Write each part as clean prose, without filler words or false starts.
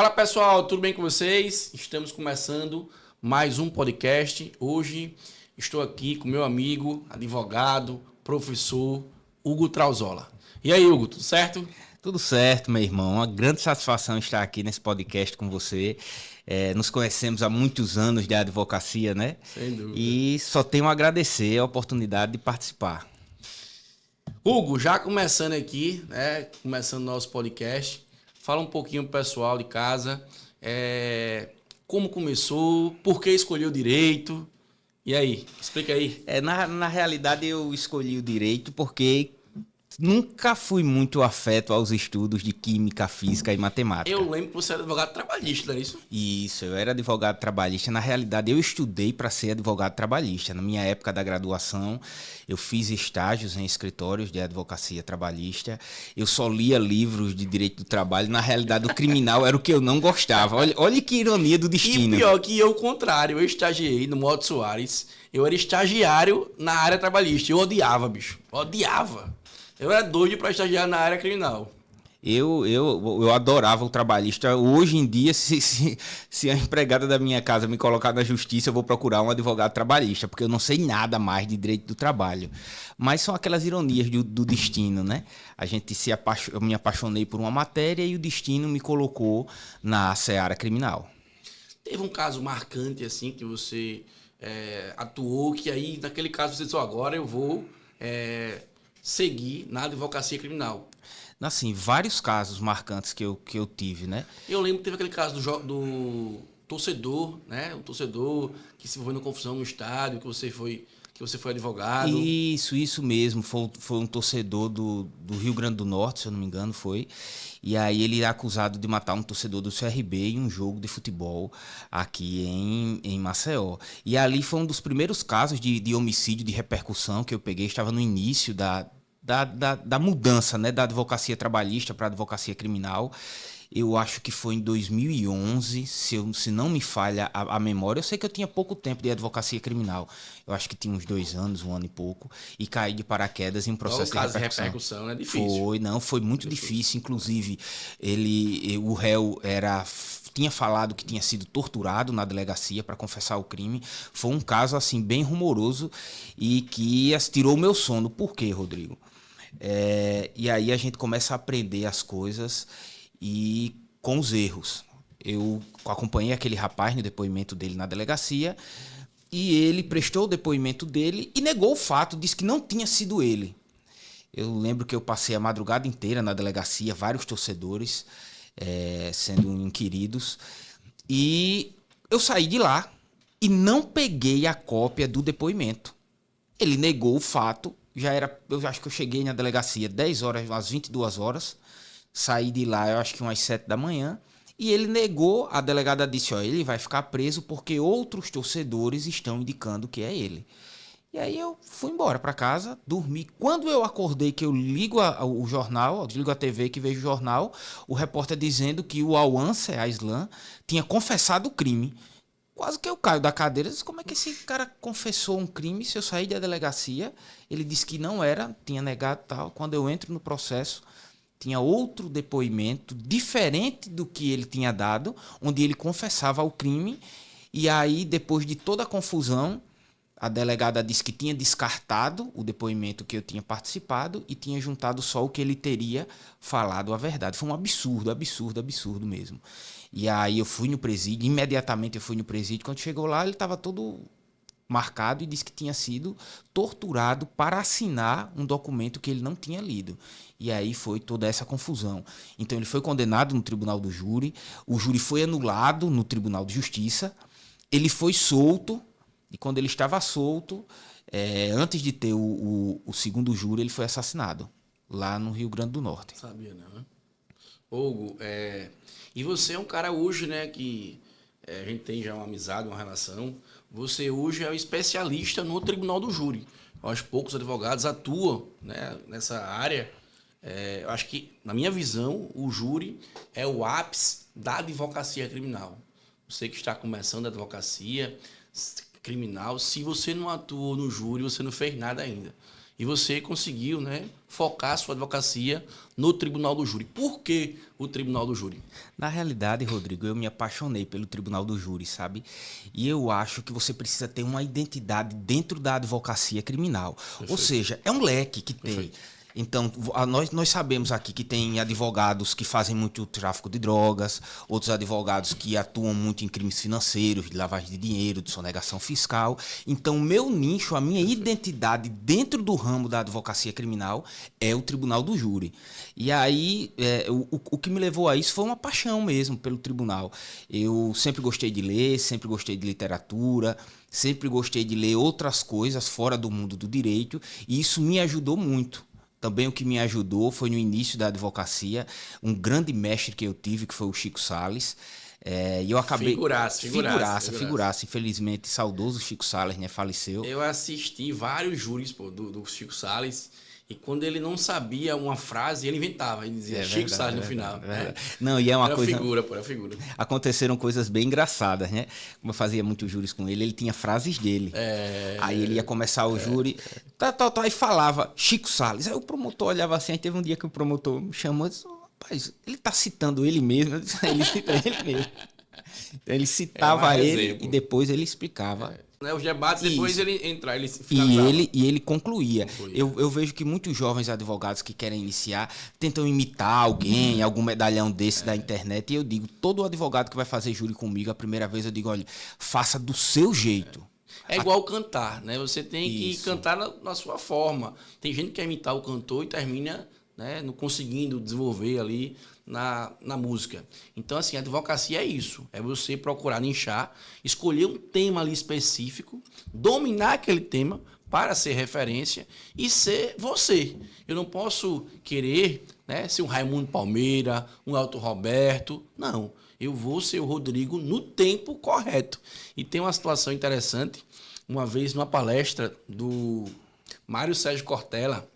Fala pessoal, tudo bem com vocês? Estamos começando mais um podcast. Hoje estou aqui com meu amigo, advogado, professor Hugo Trauzola. E aí, Hugo, tudo certo? Tudo certo, meu irmão. Uma grande satisfação estar aqui nesse podcast com você. Nos conhecemos há muitos anos de advocacia, né? Sem dúvida. E só tenho a agradecer a oportunidade de participar. Hugo, já começando aqui, né? Começando nosso podcast, fala um pouquinho pro pessoal de casa, como começou, por que escolheu direito. E aí, explica aí. Na realidade, eu escolhi o direito porque nunca fui muito afeto aos estudos de química, física e matemática. Eu lembro que você era advogado trabalhista, não é isso? Isso, eu era advogado trabalhista. Na realidade, eu estudei para ser advogado trabalhista. Na minha época da graduação, eu fiz estágios em escritórios de advocacia trabalhista. Eu só lia livros de direito do trabalho. Na realidade, o criminal era o que eu não gostava. Olha que ironia do destino. E pior que eu, o contrário, eu estagiei no Moto Soares, eu era estagiário na área trabalhista. Eu odiava, bicho. Odiava. Eu era doido para estagiar na área criminal. Eu adorava o trabalhista. Hoje em dia, se a empregada da minha casa me colocar na justiça, eu vou procurar um advogado trabalhista, porque eu não sei nada mais de direito do trabalho. Mas são aquelas ironias do destino, né? Eu me apaixonei por uma matéria e o destino me colocou na seara criminal. Teve um caso marcante, assim, que você atuou, que aí, naquele caso, você disse, agora eu vou seguir na advocacia criminal. Assim, vários casos marcantes que eu tive, né? Eu lembro que teve aquele caso do torcedor, né? O torcedor que se envolveu na confusão no estádio, que você foi advogado. Isso mesmo. Foi um torcedor do Rio Grande do Norte, se eu não me engano, foi. E aí ele é acusado de matar um torcedor do CRB em um jogo de futebol aqui em Maceió. E ali foi um dos primeiros casos de homicídio de repercussão que eu peguei. Estava no início da mudança, né, da advocacia trabalhista para a advocacia criminal. Eu acho que foi em 2011, se não me falha a memória. Eu sei que eu tinha pouco tempo de advocacia criminal. Eu acho que tinha uns 2 anos, 1 ano e pouco. E caí de paraquedas em um processo O caso de repercussão. Né? Difícil. Foi muito difícil. Inclusive, o réu tinha falado que tinha sido torturado na delegacia para confessar o crime. Foi um caso assim bem rumoroso e que tirou o meu sono. Por quê, Rodrigo? E aí a gente começa a aprender as coisas e com os erros. Eu acompanhei aquele rapaz no depoimento dele na delegacia e ele prestou o depoimento dele e negou o fato, disse que não tinha sido ele. Eu lembro que eu passei a madrugada inteira na delegacia, vários torcedores sendo inquiridos, e eu saí de lá e não peguei a cópia do depoimento. Ele negou o fato. Eu acho que eu cheguei na delegacia 10 horas, às 22 horas. Saí de lá, eu acho que umas 7 da manhã. E ele negou, a delegada disse, ele vai ficar preso porque outros torcedores estão indicando que é ele. E aí eu fui embora para casa, dormi. Quando eu acordei, que eu ligo o jornal, ligo a TV que vejo o jornal, o repórter dizendo que o Alwan Seaislan tinha confessado o crime. Quase que eu caio da cadeira. Como é que esse cara confessou um crime se eu saí da delegacia? Ele disse que não era, tinha negado tal. Quando eu entro no processo, tinha outro depoimento diferente do que ele tinha dado, onde ele confessava o crime. E aí, depois de toda a confusão, a delegada disse que tinha descartado o depoimento que eu tinha participado e tinha juntado só o que ele teria falado a verdade. Foi um absurdo mesmo. E aí eu fui no presídio, imediatamente eu fui no presídio. Quando chegou lá, ele estava todo marcado e disse que tinha sido torturado para assinar um documento que ele não tinha lido. E aí foi toda essa confusão. Então ele foi condenado no tribunal do júri, o júri foi anulado no Tribunal de Justiça, ele foi solto, e quando ele estava solto, antes de ter o segundo júri, ele foi assassinado, lá no Rio Grande do Norte. Sabia não, né? Hugo, e você é um cara hoje, né, que a gente tem já uma amizade, uma relação. Você hoje é um especialista no Tribunal do Júri. Aos poucos advogados atuam, né, nessa área. Eu acho que, na minha visão, o júri é o ápice da advocacia criminal. Você que está começando a advocacia criminal, se você não atuou no júri, você não fez nada ainda. e você conseguiu, né, focar a sua advocacia no Tribunal do Júri. Por que o Tribunal do Júri? Na realidade, Rodrigo, eu me apaixonei pelo Tribunal do Júri, sabe? E eu acho que você precisa ter uma identidade dentro da advocacia criminal. Perfeito. Ou seja, é um leque que tem. Perfeito. Então, nós sabemos aqui que tem advogados que fazem muito tráfico de drogas, outros advogados que atuam muito em crimes financeiros, de lavagem de dinheiro, de sonegação fiscal. Então, o meu nicho, a minha identidade dentro do ramo da advocacia criminal é o Tribunal do Júri. E aí, o que me levou a isso foi uma paixão mesmo pelo tribunal. Eu sempre gostei de ler, sempre gostei de literatura, sempre gostei de ler outras coisas fora do mundo do direito, e isso me ajudou muito. Também o que me ajudou foi no início da advocacia, um grande mestre que eu tive, que foi o Chico Salles. E eu acabei... Figuraça. Infelizmente, saudoso Chico Salles, né? Faleceu. Eu assisti vários júris, pô, do Chico Salles. E quando ele não sabia uma frase, ele inventava. Ele dizia Chico Salles no final. Não, e é uma era coisa... figura, pô, era figura. Aconteceram coisas bem engraçadas, né? Como eu fazia muitos júris com ele, ele tinha frases dele. Aí ele ia começar o júri, e falava Chico Salles. Aí o promotor olhava assim, aí teve um dia que o promotor me chamou e disse, rapaz, ele tá citando ele mesmo. Eu disse, ele cita ele mesmo. Então ele citava ele e depois ele explicava. Os debates, depois ele entrar, ele finalizava. E ele concluía. Eu vejo que muitos jovens advogados que querem iniciar tentam imitar alguém, algum medalhão desse da internet. E eu digo, todo advogado que vai fazer júri comigo, a primeira vez eu digo, olha, faça do seu jeito. É igual cantar, né? Você tem que cantar na sua forma. Tem gente que quer imitar o cantor e termina, né, não conseguindo desenvolver ali na música. Então, assim, a advocacia é isso. É você procurar nichar, escolher um tema ali específico, dominar aquele tema para ser referência e ser você. Eu não posso querer, né, ser um Raimundo Palmeira, um Elton Roberto. Não. Eu vou ser o Rodrigo no tempo correto. E tem uma situação interessante. Uma vez, numa palestra do Mário Sérgio Cortella,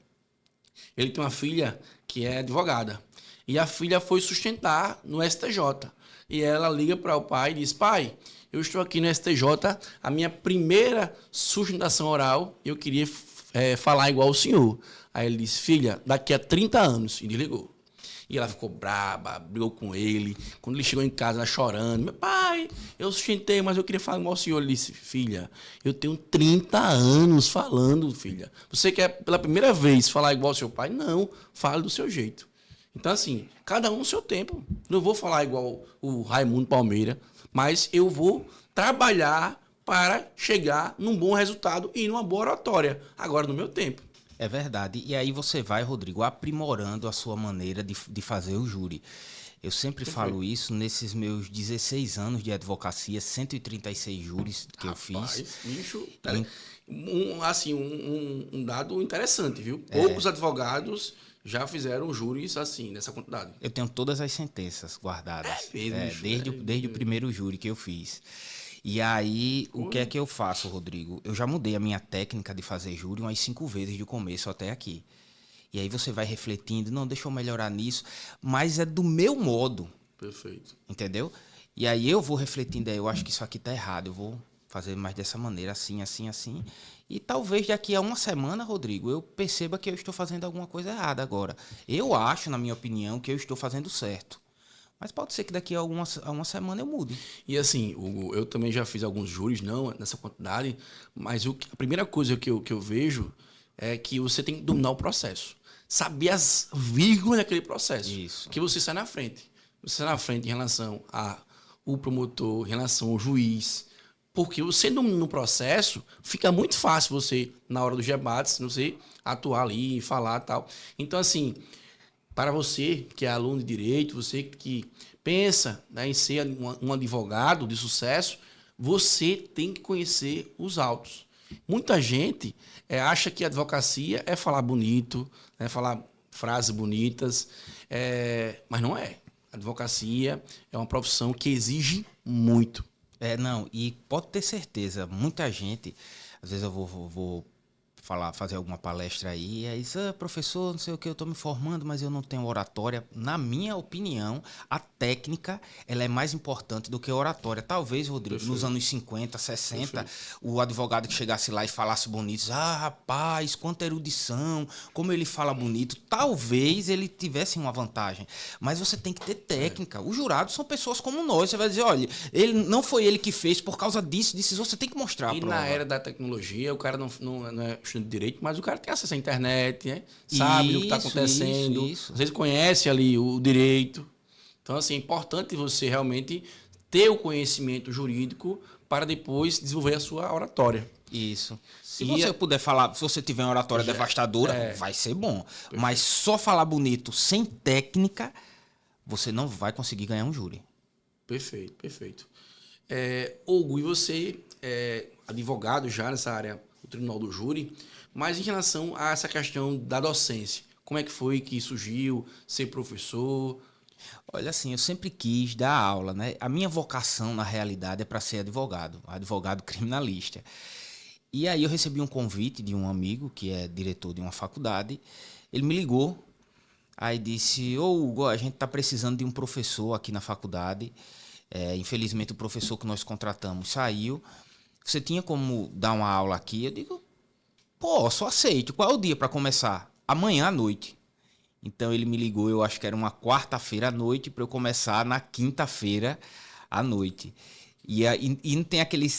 ele tem uma filha que é advogada. E a filha foi sustentar no STJ. E ela liga para o pai e diz, pai, eu estou aqui no STJ, a minha primeira sustentação oral, eu queria falar igual o senhor. Aí ele disse, filha, daqui a 30 anos. E desligou. E ela ficou braba, brigou com ele. Quando ele chegou em casa, ela chorando. Meu pai, eu sustentei, mas eu queria falar igual o senhor. Ele disse, filha, eu tenho 30 anos falando, filha. Você quer pela primeira vez falar igual ao seu pai? Não, fale do seu jeito. Então, assim, cada um no seu tempo. Não vou falar igual o Raimundo Palmeira, mas eu vou trabalhar para chegar num bom resultado e numa boa oratória. Agora, no meu tempo. É verdade. E aí você vai, Rodrigo, aprimorando a sua maneira de fazer o júri. Eu sempre falo isso nesses meus 16 anos de advocacia, 136 júris que eu fiz. Bicho, um dado interessante, viu? Poucos advogados já fizeram júris assim, nessa quantidade. Eu tenho todas as sentenças guardadas. Desde o primeiro júri que eu fiz. E aí, o que é que eu faço, Rodrigo? Eu já mudei a minha técnica de fazer júri umas 5 vezes do começo até aqui. E aí você vai refletindo, não, deixa eu melhorar nisso, mas é do meu modo. Perfeito. Entendeu? E aí eu vou refletindo, eu acho que isso aqui tá errado, eu vou fazer mais dessa maneira, assim, assim, assim. E talvez daqui a uma semana, Rodrigo, eu perceba que eu estou fazendo alguma coisa errada agora. Eu acho, na minha opinião, que eu estou fazendo certo. Mas pode ser que daqui a uma semana eu mude. E assim, Hugo, eu também já fiz alguns júris, não nessa quantidade, mas a primeira coisa que eu vejo é que você tem que dominar o processo. Saber as vírgulas daquele processo. Isso. Que você sai na frente. Você sai na frente em relação ao promotor, em relação ao juiz. Porque você no processo, fica muito fácil você, na hora dos debates, você atuar ali, falar e tal. Então, assim, para você que é aluno de direito, você que pensa, né, em ser um advogado de sucesso, você tem que conhecer os autos. Muita gente acha que a advocacia é falar bonito, né, falar frases bonitas, mas não é. A advocacia é uma profissão que exige muito. Não, e pode ter certeza, muita gente, às vezes eu vou fazer alguma palestra aí, e aí diz, professor, não sei o que, eu estou me formando, mas eu não tenho oratória. Na minha opinião, a técnica ela é mais importante do que a oratória. Talvez, Rodrigo, Perfeito. nos anos 50, 60, Perfeito. o advogado que chegasse lá e falasse bonito, rapaz, quanta erudição, como ele fala bonito, talvez ele tivesse uma vantagem. Mas você tem que ter técnica. Os jurados são pessoas como nós. Você vai dizer, olha, não foi ele que fez por causa disso, você tem que mostrar a E prova. na era da tecnologia, o cara não é estudante de direito, mas o cara tem acesso à internet, né? Sabe do que está acontecendo. Isso. Às vezes conhece ali o direito. Então, assim, é importante você realmente ter o conhecimento jurídico para depois desenvolver a sua oratória. Isso. Se E você puder falar, se você tiver uma oratória devastadora, vai ser bom. Perfeito. Mas só falar bonito sem técnica, você não vai conseguir ganhar um júri. Perfeito, perfeito. Hugo, e você é advogado já nessa área do Tribunal do Júri, mas em relação a essa questão da docência, como é que foi que surgiu ser professor? Olha, assim, eu sempre quis dar aula, né? A minha vocação, na realidade, é para ser advogado criminalista. E aí eu recebi um convite de um amigo, que é diretor de uma faculdade. Ele me ligou, aí disse, Hugo, a gente está precisando de um professor aqui na faculdade. Infelizmente o professor que nós contratamos saiu. Você tinha como dar uma aula aqui? Eu digo, posso, aceito. Qual é o dia para começar? Amanhã à noite. Então ele me ligou, eu acho que era uma quarta-feira à noite, para eu começar na quinta-feira à noite. E não tem aqueles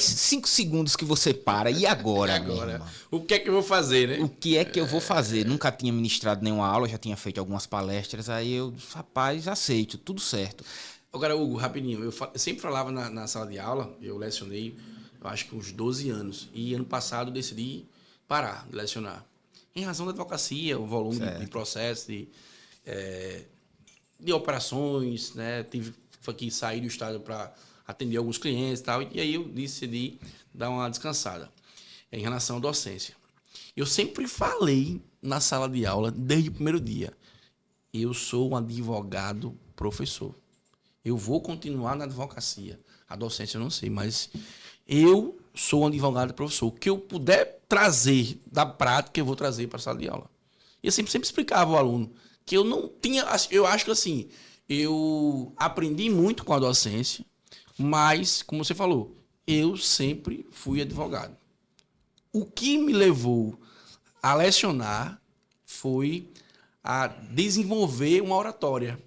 5 segundos que você para. E agora? Agora, o que é que eu vou fazer, né? O que é que eu vou fazer? Nunca tinha ministrado nenhuma aula, já tinha feito algumas palestras, aí eu, rapaz, aceito, tudo certo. Agora, Hugo, rapidinho, eu sempre falava na sala de aula, eu lecionei, eu acho que uns 12 anos, e ano passado eu decidi parar de lecionar. Em razão da advocacia, o volume de processo, de operações, né? Tive que sair do estado para atender alguns clientes e tal, e aí eu decidi dar uma descansada em relação à docência. Eu sempre falei na sala de aula, desde o primeiro dia, eu sou um advogado professor. Eu vou continuar na advocacia. A docência eu não sei, mas eu sou um advogado professor. O que eu puder trazer da prática, eu vou trazer para a sala de aula. E eu sempre explicava ao aluno que eu não tinha... Eu acho que assim, eu aprendi muito com a docência, mas, como você falou, eu sempre fui advogado. O que me levou a lecionar foi a desenvolver uma oratória.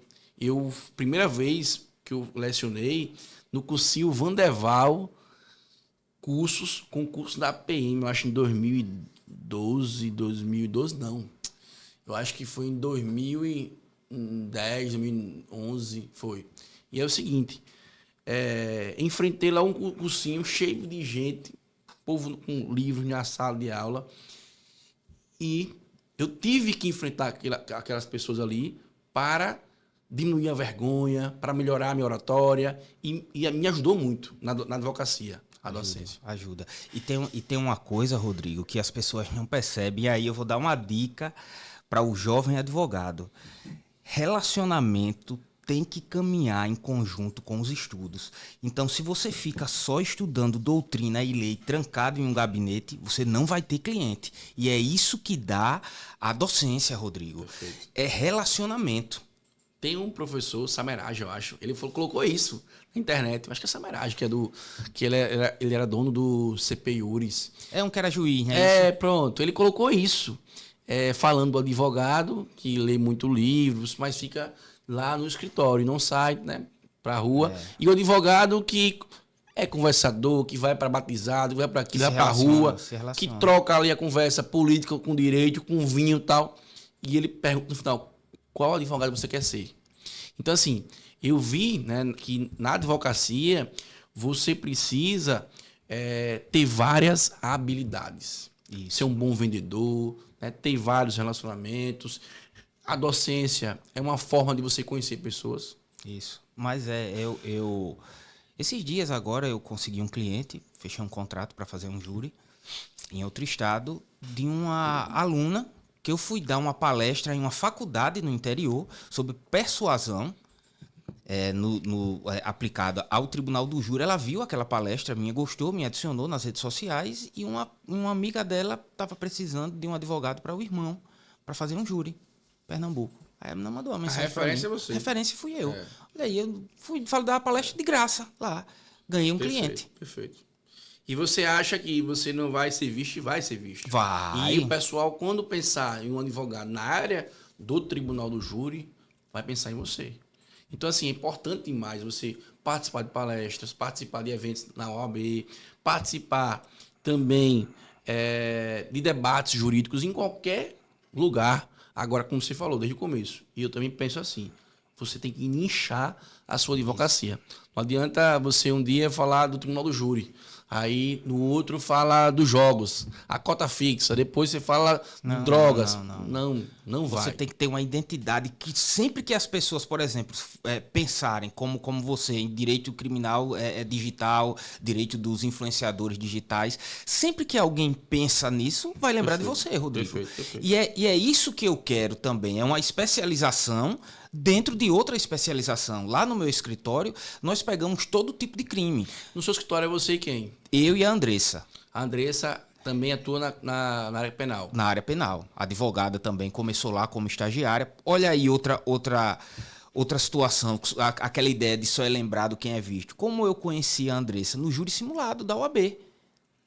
Primeira vez que eu lecionei no cursinho Vandeval, concurso da PM, eu acho em 2012 não. Eu acho que foi em 2010, 2011, foi. E é o seguinte, enfrentei lá um cursinho cheio de gente, povo com livros na sala de aula, e eu tive que enfrentar aquelas pessoas ali para diminuir a vergonha, para melhorar a minha oratória, e me ajudou muito na advocacia, a docência. Ajuda. E tem uma coisa, Rodrigo, que as pessoas não percebem, e aí eu vou dar uma dica para o jovem advogado. Relacionamento tem que caminhar em conjunto com os estudos. Então, se você fica só estudando doutrina e lei trancado em um gabinete, você não vai ter cliente. E é isso que dá a docência, Rodrigo. Perfeito. É relacionamento. Tem um professor, Samerage, eu acho, ele colocou isso na internet. Eu acho que é Samerage, que ele era dono do CP Iuris. É um que era juiz, né? Pronto. Ele colocou isso, falando do advogado, que lê muito livros, mas fica lá no escritório, não sai, né, pra rua. E o advogado que é conversador, que vai para batizado, vai para aquilo, vai pra rua, que troca ali a conversa política com direito, com vinho e tal. E ele pergunta no final, qual advogado você quer ser? Então, assim, eu vi, né, que na advocacia você precisa ter várias habilidades. Isso. Ser um bom vendedor, né, ter vários relacionamentos. A docência é uma forma de você conhecer pessoas. Isso. Mas esses dias agora eu consegui um cliente, fechei um contrato para fazer um júri em outro estado de uma aluna que eu fui dar uma palestra em uma faculdade no interior sobre persuasão. aplicada ao Tribunal do Júri. Ela viu aquela palestra minha, gostou, me adicionou nas redes sociais e uma amiga dela estava precisando de um advogado para o irmão, para fazer um júri, Pernambuco. Aí ela mandou uma mensagem para mim. A referência é você. A referência fui eu. Olha aí, eu fui dar a palestra de graça lá. Ganhei um cliente. Perfeito. E você acha que você não vai ser visto e vai ser visto? Vai. E o pessoal, quando pensar em um advogado na área do Tribunal do Júri, vai pensar em você. Então, assim, é importante demais você participar de palestras, participar de eventos na OAB, participar também de debates jurídicos em qualquer lugar. Agora, como você falou desde o começo, e eu também penso assim, você tem que nichar a sua advocacia. Não adianta você um dia falar do Tribunal do Júri, aí no outro fala dos jogos, a cota fixa, depois você fala de drogas. Não vai. Você tem que ter uma identidade que sempre que as pessoas, por exemplo, pensarem como você em direito criminal digital, direito dos influenciadores digitais, sempre que alguém pensa nisso, vai lembrar de você, Rodrigo. Perfeito. E é isso que eu quero também, é uma especialização dentro de outra especialização. Lá no meu escritório, nós pegamos todo tipo de crime. No seu escritório é você e quem? Eu e a Andressa. A Andressa também atua na área penal. Na área penal. A advogada também começou lá como estagiária. Olha aí outra situação, aquela ideia de só é lembrado quem é visto. Como eu conheci a Andressa? No júri simulado da OAB.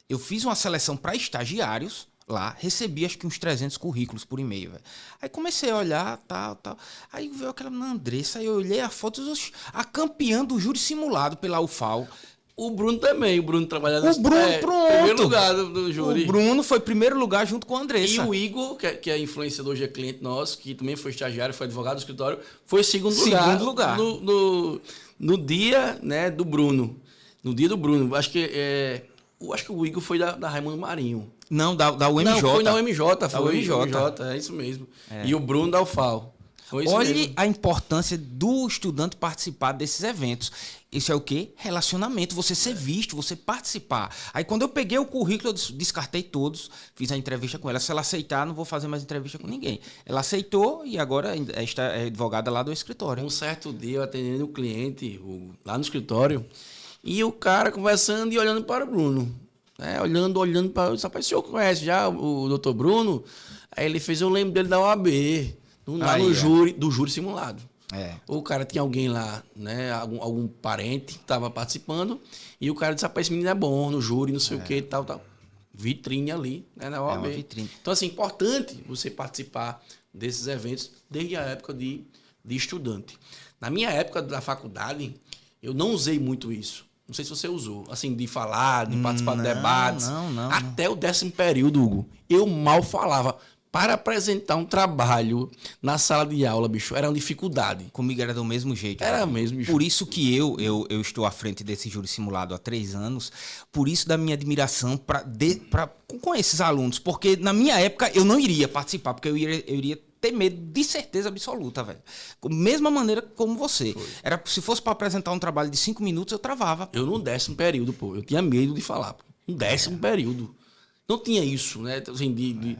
Eu fiz uma seleção para estagiários lá, recebi acho que uns 300 currículos por e-mail, véio. Aí comecei a olhar, tal. Aí veio aquela Andressa, aí eu olhei a foto, a campeã do júri simulado pela UFAL. O Bruno também, o Bruno trabalha no primeiro lugar do júri. O Bruno foi primeiro lugar junto com a Andressa. E o Igor, que é influenciador, hoje é cliente nosso, que também foi estagiário, foi advogado do escritório, foi segundo lugar. No dia, né, do Bruno. No dia do Bruno. Acho que o Igor foi da Raimundo Marinho. Não, da UMJ. Não, foi na UMJ, UMJ, é isso mesmo. E o Bruno da UFAL. Olhe a importância do estudante participar desses eventos. Isso é o quê? Relacionamento, você ser visto, você participar. Aí quando eu peguei o currículo, eu descartei todos, fiz a entrevista com ela. Se ela aceitar, não vou fazer mais entrevista com ninguém. Ela aceitou e agora é advogada lá do escritório. Um certo dia eu atendendo o cliente lá no escritório e o cara conversando e olhando para o Bruno. Olhando para o rapaz, o senhor conhece já o doutor Bruno? Aí ele fez, eu lembro dele da OAB, do júri simulado. O cara tinha alguém lá, né? Algum parente que estava participando, e o cara disse, rapaz, esse menino é bom no júri, não sei o que, tal. Vitrine ali, né, na OAB. Vitrine. Então, assim, importante você participar desses eventos desde a época de estudante. Na minha época da faculdade, eu não usei muito isso. Não sei se você usou, assim, de falar, de participar de debates. Não. Até o 10º período, Hugo, eu mal falava. Para apresentar um trabalho na sala de aula, bicho, era uma dificuldade. Comigo era do mesmo jeito. Era mesmo, bicho. Por isso que eu estou à frente desse júri simulado há 3 anos. Por isso da minha admiração com esses alunos. Porque na minha época eu não iria participar, porque eu iria ter medo de certeza absoluta, velho. Mesma maneira como você. Se fosse para apresentar um trabalho de 5 minutos, eu travava. Eu no 10º período, pô. Eu tinha medo de falar. Pô. No 10º período. Não tinha isso, né? Assim, de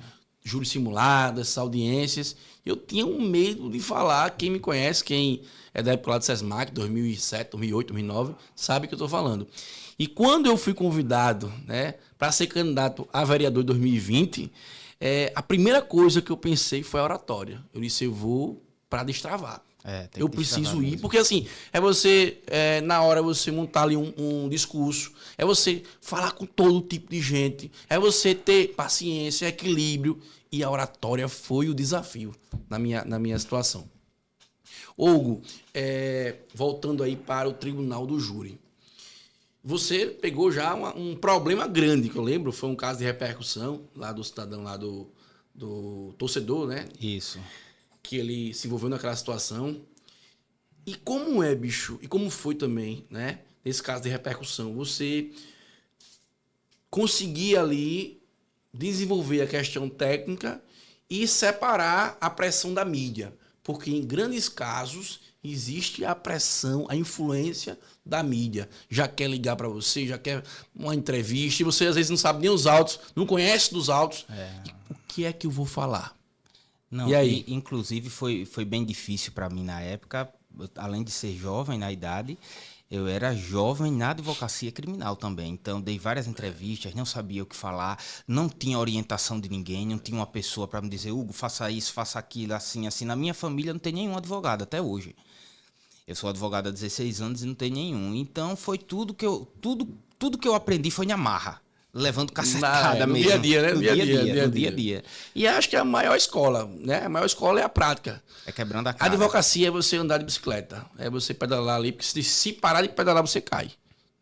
júri simulado, essas audiências. Eu tinha um medo de falar. Quem me conhece, quem é da época lá do SESMAC, 2007, 2008, 2009, sabe o que eu estou falando. E quando eu fui convidado, né, para ser candidato a vereador em 2020, a primeira coisa que eu pensei foi a oratória. Eu disse, eu vou para destravar. Eu preciso ir, porque assim, na hora você montar ali um discurso, é você falar com todo tipo de gente, é você ter paciência, equilíbrio, e a oratória foi o desafio na minha situação. Hugo, voltando aí para o Tribunal do Júri, você pegou já um problema grande, que eu lembro, foi um caso de repercussão lá do cidadão, lá do torcedor, né? Isso. Que ele se envolveu naquela situação. E como é, bicho? E como foi também, né? Nesse caso de repercussão, você conseguir ali desenvolver a questão técnica e separar a pressão da mídia. Porque em grandes casos existe a pressão, a influência da mídia. Já quer ligar para você, já quer uma entrevista, e você às vezes não sabe nem os autos, não conhece dos autos. E o que é que eu vou falar? Não, e aí? Inclusive foi bem difícil para mim na época, além de ser jovem na idade, eu era jovem na advocacia criminal também. Então, dei várias entrevistas, não sabia o que falar, não tinha orientação de ninguém, não tinha uma pessoa para me dizer, Hugo, faça isso, faça aquilo, assim, assim. Na minha família não tem nenhum advogado até hoje. Eu sou advogado há 16 anos e não tem nenhum. Então, foi tudo que eu aprendi foi na marra. Levando cacetada no mesmo. dia a dia, né? No dia a dia. E acho que a maior escola, né? A maior escola é a prática. É quebrando a A cara. advocacia é você andar de bicicleta. É você pedalar ali, porque se parar de pedalar, você cai.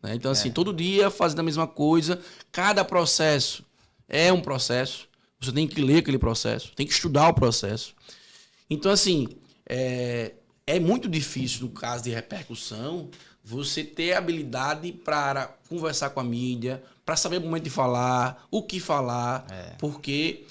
Né? Então, assim, todo dia fazendo a mesma coisa. Cada processo é um processo. Você tem que ler aquele processo, tem que estudar o processo. Então, assim, é muito difícil, no caso de repercussão, você ter habilidade para conversar com a mídia, para saber o momento de falar, o que falar, porque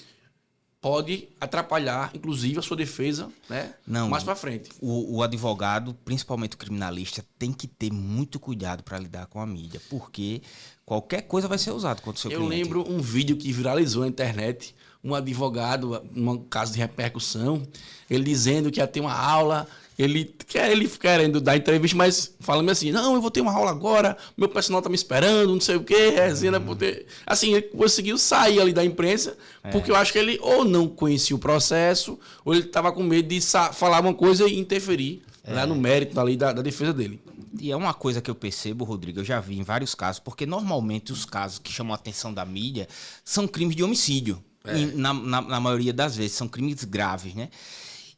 pode atrapalhar, inclusive, a sua defesa, né? Não, mais para frente. O advogado, principalmente o criminalista, tem que ter muito cuidado para lidar com a mídia, porque qualquer coisa vai ser usada contra o seu cliente. Eu lembro um vídeo que viralizou na internet, um advogado, num caso de repercussão, ele dizendo que ia ter uma aula, ele querendo dar entrevista, mas falando assim, não, eu vou ter uma aula agora, meu personal tá me esperando, não sei o quê, resenha, poder... Assim, ele conseguiu sair ali da imprensa, porque eu acho que ele ou não conhecia o processo, ou ele estava com medo de falar uma coisa e interferir lá no mérito ali da defesa dele. E é uma coisa que eu percebo, Rodrigo, eu já vi em vários casos, porque normalmente os casos que chamam a atenção da mídia são crimes de homicídio. Na maioria das vezes, são crimes graves, né?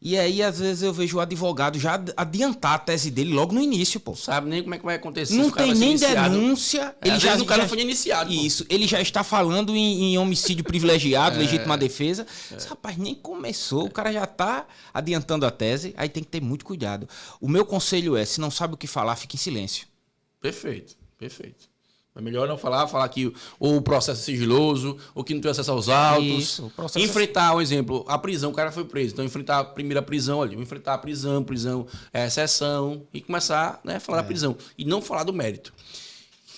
E aí, às vezes, eu vejo o advogado já adiantar a tese dele logo no início, pô. Sabe nem como é que vai acontecer. Não tem nem denúncia. Ele já o cara foi iniciado. Isso, ele já está falando em homicídio privilegiado, legítima defesa. Esse rapaz nem começou, o cara já está adiantando a tese, aí tem que ter muito cuidado. O meu conselho é, se não sabe o que falar, fique em silêncio. Perfeito. É melhor não falar que ou o processo é sigiloso, ou que não tem acesso aos autos. Isso, o processo enfrentar, um exemplo, a prisão, o cara foi preso. Então, enfrentar a primeira prisão ali. Enfrentar a prisão, exceção, e começar, né, a falar da prisão. E não falar do mérito.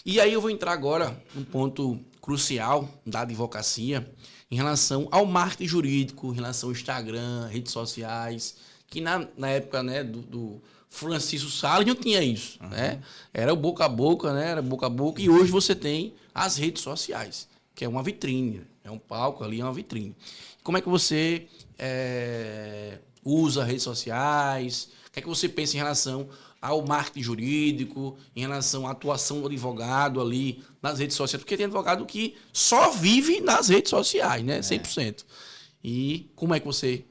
E aí eu vou entrar agora num ponto crucial da advocacia em relação ao marketing jurídico, em relação ao Instagram, redes sociais, que na época, né, do Francisco Salles não tinha isso, né? Era o boca a boca, né? Era boca a boca. E hoje você tem as redes sociais, que é uma vitrine. É um palco ali, é uma vitrine. Como é que você usa redes sociais? O que é que você pensa em relação ao marketing jurídico, em relação à atuação do advogado ali nas redes sociais? Porque tem advogado que só vive nas redes sociais, né? 100%. E como é que você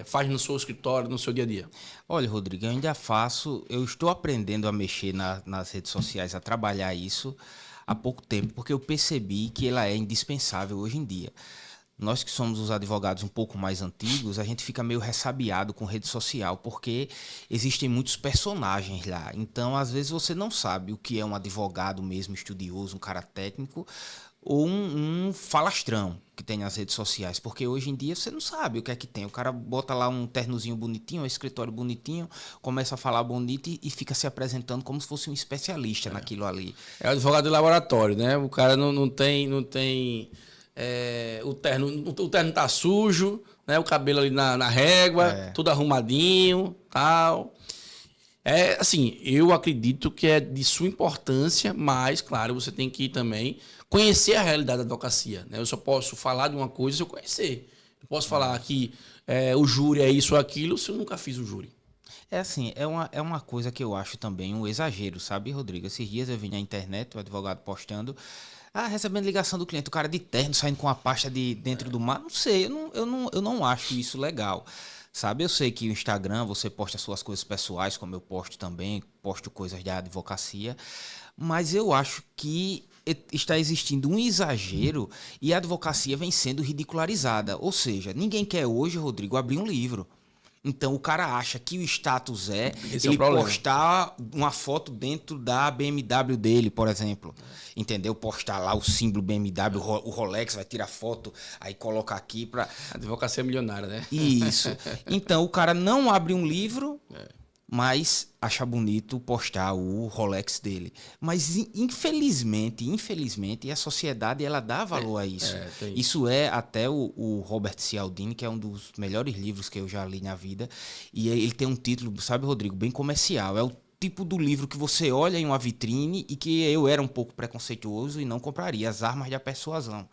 faz no seu escritório, no seu dia a dia? Olha, Rodrigo, eu ainda faço, eu estou aprendendo a mexer nas redes sociais, a trabalhar isso há pouco tempo, porque eu percebi que ela é indispensável hoje em dia. Nós que somos os advogados um pouco mais antigos, a gente fica meio ressabiado com rede social, porque existem muitos personagens lá. Então, às vezes, você não sabe o que é um advogado mesmo, estudioso, um cara técnico, ou um falastrão que tem nas redes sociais, porque hoje em dia você não sabe o que é que tem. O cara bota lá um ternozinho bonitinho, um escritório bonitinho, começa a falar bonito e fica se apresentando como se fosse um especialista naquilo ali. É o advogado de laboratório, né? O cara não tem o terno tá sujo, né? O cabelo ali na régua, tudo arrumadinho, tal. Assim, eu acredito que é de sua importância, mas, claro, você tem que também conhecer a realidade da advocacia, né? Eu só posso falar de uma coisa se eu conhecer. Eu posso falar que o júri é isso ou aquilo se eu nunca fiz o júri. É assim, é uma coisa que eu acho também um exagero, sabe, Rodrigo? Esses dias eu vi na internet o advogado postando, recebendo ligação do cliente, o cara de terno saindo com a pasta de dentro do mar. Não sei, eu não acho isso legal. Sabe, eu sei que o Instagram você posta suas coisas pessoais, como eu posto também, posto coisas da advocacia, mas eu acho que está existindo um exagero e a advocacia vem sendo ridicularizada. Ou seja, ninguém quer hoje, Rodrigo, abrir um livro. Então o cara acha que o status ele postar uma foto dentro da BMW dele, por exemplo. Entendeu? Postar lá o símbolo BMW, o Rolex, vai tirar foto, aí coloca aqui para... Advocacia milionária, né? Isso. Então o cara não abre um livro mas acha bonito postar o Rolex dele. Mas infelizmente, a sociedade ela dá valor a isso. Isso é até o Robert Cialdini, que é um dos melhores livros que eu já li na vida, e ele tem um título, sabe, Rodrigo, bem comercial. É o tipo do livro que você olha em uma vitrine e que eu era um pouco preconceituoso e não compraria, As Armas da Persuasão.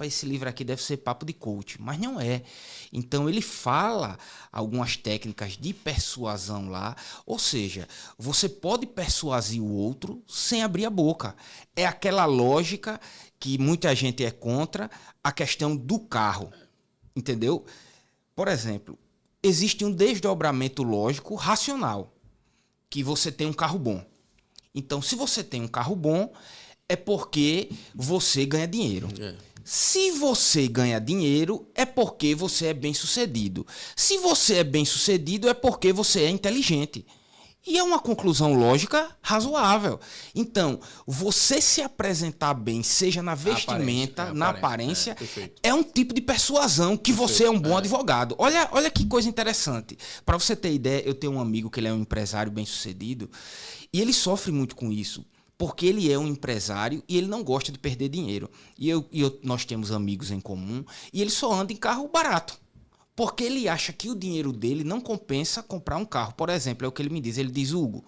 Esse livro aqui deve ser papo de coach, mas não é. Então ele fala algumas técnicas de persuasão lá, ou seja, você pode persuadir o outro sem abrir a boca. É aquela lógica que muita gente é contra, a questão do carro, entendeu? Por exemplo, existe um desdobramento lógico racional, que você tem um carro bom. Então, se você tem um carro bom, é porque você ganha dinheiro. Se você ganha dinheiro, é porque você é bem-sucedido. Se você é bem-sucedido, é porque você é inteligente. E é uma conclusão lógica razoável. Então, você se apresentar bem, seja na vestimenta, na aparência, é um tipo de persuasão que você é um bom advogado. Olha que coisa interessante. Para você ter ideia, eu tenho um amigo que ele é um empresário bem-sucedido e ele sofre muito com isso. Porque ele é um empresário e ele não gosta de perder dinheiro. Nós temos amigos em comum e ele só anda em carro barato. Porque ele acha que o dinheiro dele não compensa comprar um carro. Por exemplo, é o que ele me diz. Ele diz, Hugo,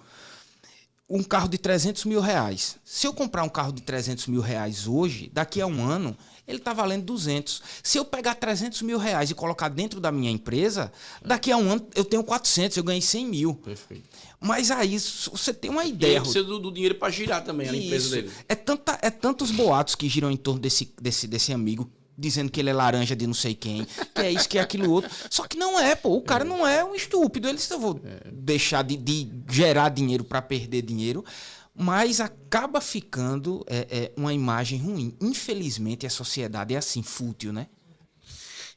um carro de 300 mil reais. Se eu comprar um carro de 300 mil reais hoje, daqui a um ano, ele está valendo 200. Se eu pegar 300 mil reais e colocar dentro da minha empresa, daqui a um ano eu tenho 400, eu ganhei 100 mil. Perfeito. Mas aí você tem uma ideia. E ele precisa do dinheiro para girar também a empresa dele. É tantos boatos que giram em torno desse amigo, dizendo que ele é laranja de não sei quem, que é isso, que é aquilo outro. Só que não é, pô. O cara não é um estúpido. Ele só vou deixar de gerar dinheiro para perder dinheiro, mas acaba ficando uma imagem ruim. Infelizmente, a sociedade é assim, fútil, né?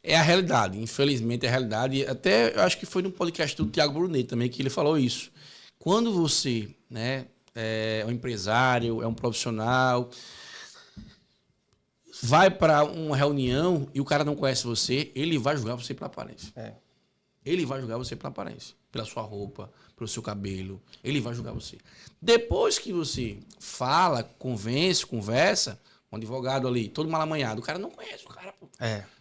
É a realidade. Infelizmente, é a realidade. Até eu acho que foi no podcast do Thiago Brunet também que ele falou isso. Quando você, né, é um empresário, é um profissional, vai para uma reunião e o cara não conhece você, ele vai julgar você pela aparência. Ele vai julgar você pela aparência, pela sua roupa, pelo seu cabelo. Ele vai julgar você. Depois que você fala, convence, conversa, um advogado ali, todo malamanhado, o cara não conhece o cara, pô.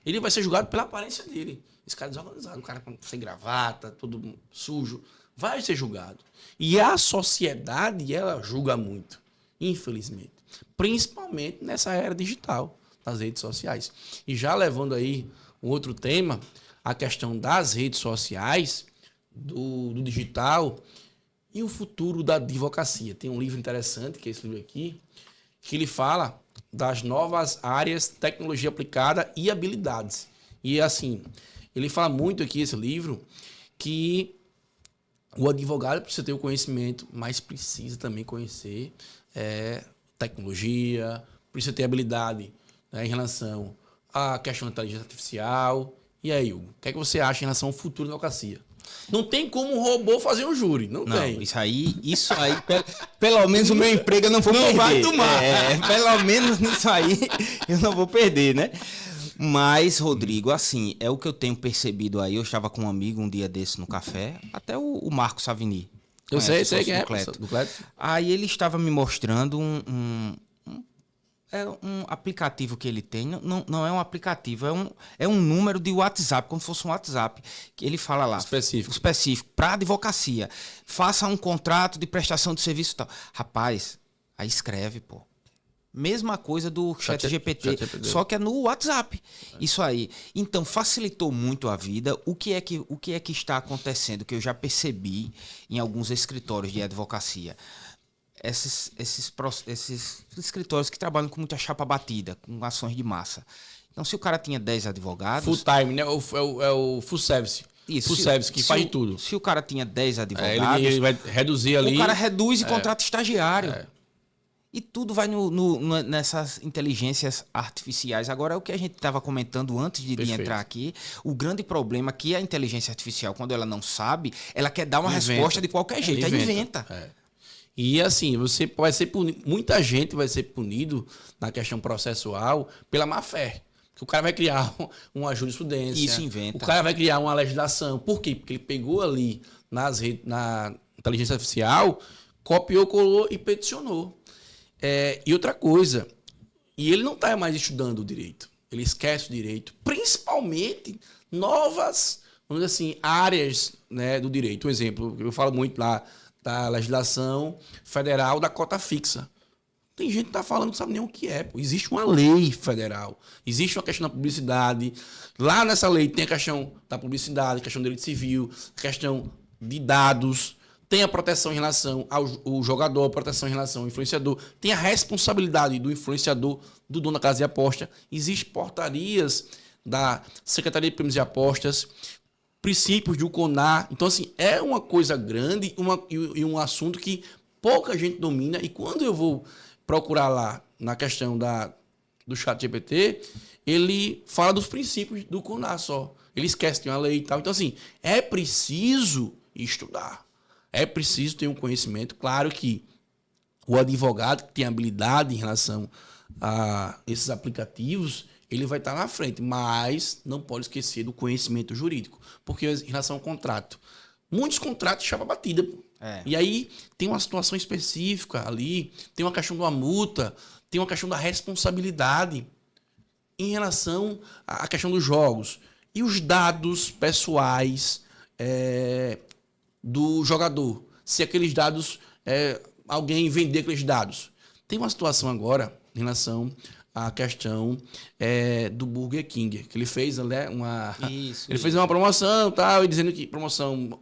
Ele vai ser julgado pela aparência dele. Esse cara é desorganizado, o cara sem gravata, todo sujo, vai ser julgado. E a sociedade, ela julga muito, infelizmente. Principalmente nessa era digital, nas redes sociais. E já levando aí um outro tema, a questão das redes sociais, do digital e o futuro da advocacia. Tem um livro interessante, que é esse livro aqui, que ele fala das novas áreas, tecnologia aplicada e habilidades. E assim, ele fala muito aqui, esse livro, que o advogado precisa ter o conhecimento, mas precisa também conhecer tecnologia, precisa ter habilidade, né, em relação à questão da inteligência artificial. E aí, Hugo, o que é que você acha em relação ao futuro da advocacia? Não tem como um robô fazer um júri, não tem. Isso aí pelo menos o meu emprego eu não vou perder. Não vai tomar. Pelo menos nisso aí eu não vou perder, né? Mas, Rodrigo, assim, é o que eu tenho percebido aí. Eu estava com um amigo um dia desse no café, até o Marco Savini. Eu sei quem é, do Cleto. Aí ele estava me mostrando um aplicativo que ele tem. Não é um aplicativo, é um número de WhatsApp, como se fosse um WhatsApp. Que ele fala lá. Específico. Para advocacia. Faça um contrato de prestação de serviço e tal. Rapaz, aí escreve, pô. Mesma coisa do ChatGPT, só que é no WhatsApp. Isso aí. Então, facilitou muito a vida. O que é que está acontecendo, que eu já percebi em alguns escritórios de advocacia? Esses escritórios que trabalham com muita chapa batida, com ações de massa. Então, se o cara tinha 10 advogados... Full time, né? É o full service. Isso. Full service, que faz tudo. Se o cara tinha 10 advogados... Ele vai reduzir ali... O cara reduz e contrata estagiário. E tudo vai nessas inteligências artificiais. Agora, o que a gente estava comentando antes de entrar aqui, o grande problema é que a inteligência artificial, quando ela não sabe, ela quer dar uma resposta de qualquer jeito. Aí inventa. E assim, você vai ser punido, muita gente vai ser punido na questão processual pela má fé. Porque o cara vai criar uma jurisprudência. Isso inventa. O cara vai criar uma legislação. Por quê? Porque ele pegou ali na inteligência artificial, copiou, colou e peticionou. E outra coisa, e ele não está mais estudando o direito. Ele esquece o direito, principalmente novas, vamos dizer assim, áreas, né, do direito. Um exemplo, eu falo muito lá da legislação federal da cota fixa. Tem gente que está falando que não sabe nem o que é. Pô. Existe uma lei federal, existe uma questão da publicidade. Lá nessa lei tem a questão da publicidade, a questão do direito civil, a questão de dados, tem a proteção em relação ao jogador, a proteção em relação ao influenciador, tem a responsabilidade do influenciador, do dono da casa de aposta. Existem portarias da Secretaria de Prêmios e Apostas, princípios do CONAR. Então, assim, é uma coisa grande e um assunto que pouca gente domina. E quando eu vou procurar lá na questão do ChatGPT, ele fala dos princípios do CONAR só. Ele esquece de uma lei e tal. Então, assim, é preciso estudar. É preciso ter um conhecimento. Claro que o advogado que tem habilidade em relação a esses aplicativos, ele vai estar na frente, mas não pode esquecer do conhecimento jurídico. Porque em relação ao contrato, muitos contratos chapa batida. E aí tem uma situação específica ali, tem uma questão de uma multa, tem uma questão da responsabilidade em relação à questão dos jogos. E os dados pessoais do jogador. Se aqueles dados, alguém vender aqueles dados. Tem uma situação agora em relação à questão do Burger King, que ele fez, né, ele fez uma promoção, tal, e dizendo que promoção,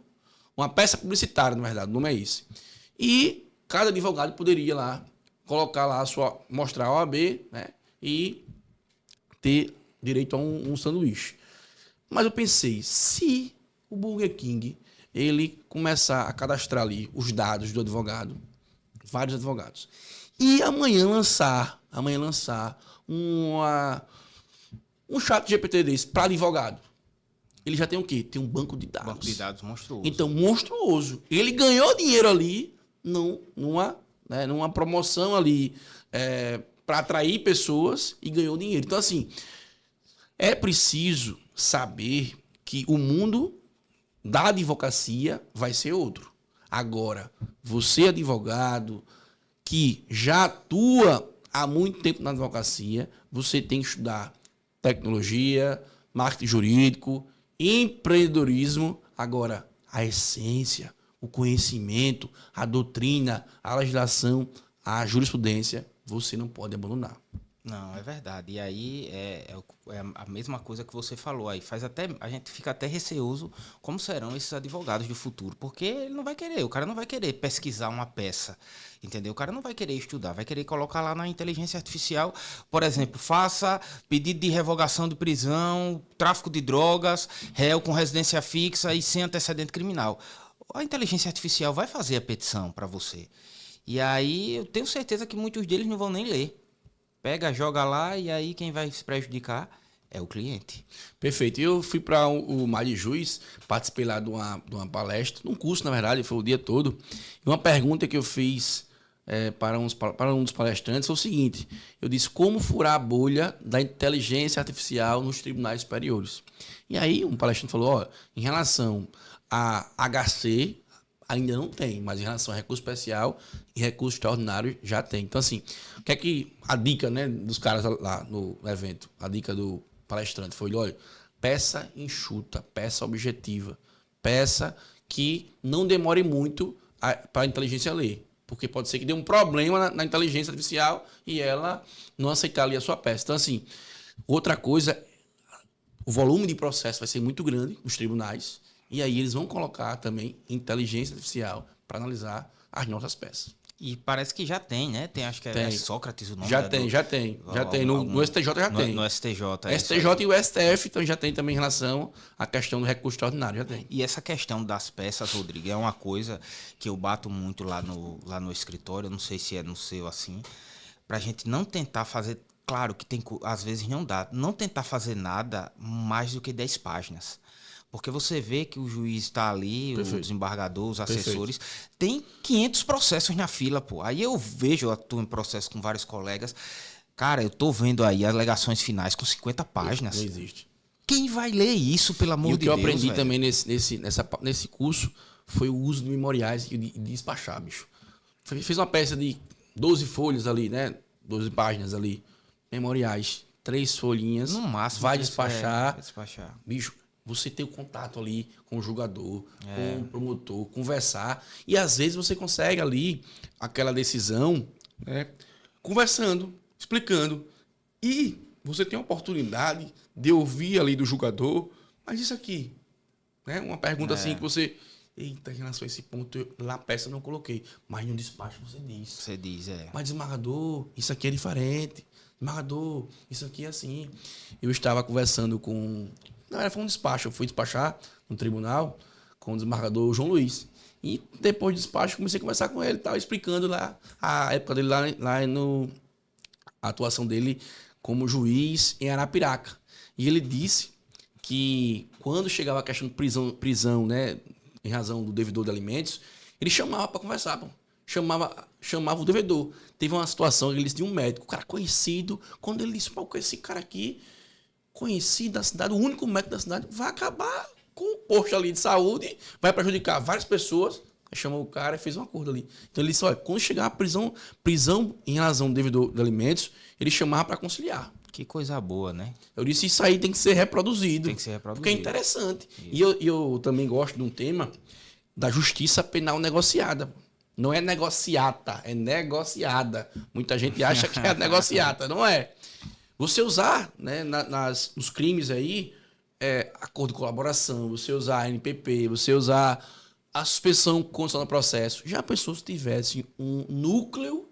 uma peça publicitária, na verdade, o nome é esse. E cada advogado poderia lá colocar lá mostrar a OAB, né, e ter direito a um sanduíche. Mas eu pensei, se o Burger King ele começar a cadastrar ali os dados do advogado, vários advogados, e amanhã lançar um chat GPT desse para advogado, ele já tem o quê? Tem um banco de dados. Banco de dados monstruoso. Então, monstruoso. Ele ganhou dinheiro ali numa promoção ali para atrair pessoas e ganhou dinheiro. Então, assim, é preciso saber que o mundo da advocacia vai ser outro. Agora, você advogado que já atua há muito tempo na advocacia, você tem que estudar tecnologia, marketing jurídico, empreendedorismo. Agora, a essência, o conhecimento, a doutrina, a legislação, a jurisprudência, você não pode abandonar. Não, é verdade. E aí é a mesma coisa que você falou aí. A gente fica até receoso como serão esses advogados do futuro, porque ele não vai querer, o cara não vai querer pesquisar uma peça, entendeu? O cara não vai querer estudar, vai querer colocar lá na inteligência artificial, por exemplo, faça pedido de revogação de prisão, tráfico de drogas, réu com residência fixa e sem antecedente criminal. A inteligência artificial vai fazer a petição para você. E aí eu tenho certeza que muitos deles não vão nem ler. Pega, joga lá e aí quem vai se prejudicar é o cliente. Perfeito. Eu fui para o Mar de Juiz, participei lá de uma palestra, de um curso, na verdade, foi o dia todo. E uma pergunta que eu fiz para um dos palestrantes foi o seguinte: eu disse, como furar a bolha da inteligência artificial nos tribunais superiores? E aí um palestrante falou, em relação a HC, ainda não tem, mas em relação a recurso especial e recurso extraordinário já tem. Então, assim, o que é que a dica, né, dos caras lá no evento, a dica do palestrante foi, olha, peça enxuta, peça objetiva, peça que não demore muito para a inteligência ler, porque pode ser que dê um problema na inteligência artificial e ela não aceitar ali a sua peça. Então, assim, outra coisa, o volume de processo vai ser muito grande nos tribunais, e aí eles vão colocar também inteligência artificial para analisar as nossas peças. E parece que já tem, né? Acho que é Sócrates o nome. Já tem. No STJ já tem. No STJ. STJ e o STF então já tem também em relação à questão do recurso extraordinário, já tem. E essa questão das peças, Rodrigo, é uma coisa que eu bato muito lá no escritório, eu não sei se é no seu assim, pra gente não tentar fazer, claro que às vezes não dá, não tentar fazer nada mais do que 10 páginas. Porque você vê que o juiz está ali, o desembargador, os assessores, tem 500 processos na fila, pô. Aí eu vejo, eu atuo em processo com vários colegas, cara, eu tô vendo aí as alegações finais com 50 páginas. Não existe. Quem vai ler isso, pelo amor de Deus? E o que eu aprendi também nesse curso foi o uso de memoriais e de despachar, bicho. Fez uma peça de 12 folhas ali, né? 12 páginas ali. Memoriais. 3 folhinhas. No máximo. Vai despachar. Despachar. Bicho, você tem o contato ali com o jogador, com o promotor, conversar. E às vezes você consegue ali aquela decisão, né? Conversando, explicando. E você tem a oportunidade de ouvir ali do jogador, mas isso aqui, né? Uma pergunta assim que você... Eita, em relação a esse ponto, lá a peça eu não coloquei. Mas no despacho você diz. Você diz, Mas desembargador, isso aqui é diferente. Desembargador, isso aqui é assim. Eu estava conversando com... Não, era foi um despacho. Eu fui despachar no tribunal com o desembargador João Luiz. E depois do despacho, comecei a conversar com ele, tava explicando lá a época dele lá no... A atuação dele como juiz em Arapiraca. E ele disse que quando chegava a questão de prisão, né, em razão do devedor de alimentos, ele chamava para conversar, pô. Chamava o devedor. Teve uma situação que ele disse de um médico, um cara conhecido, quando ele disse, pô, esse cara aqui, conhecido da cidade, o único médico da cidade, vai acabar com o posto ali de saúde, vai prejudicar várias pessoas. Aí chamou o cara e fez um acordo ali. Então ele disse, olha, quando chegar a prisão em razão do devedor de alimentos, ele chamava para conciliar. Que coisa boa, né? Eu disse, isso aí tem que ser reproduzido. Tem que ser reproduzido. Porque é interessante. E eu também gosto de um tema da justiça penal negociada. Não é negociata, é negociada. Muita gente acha que é negociata, não é? Você usar, né, nos crimes aí, acordo de colaboração, você usar NPP, você usar a suspensão condicional do processo. Já pensou se tivesse um núcleo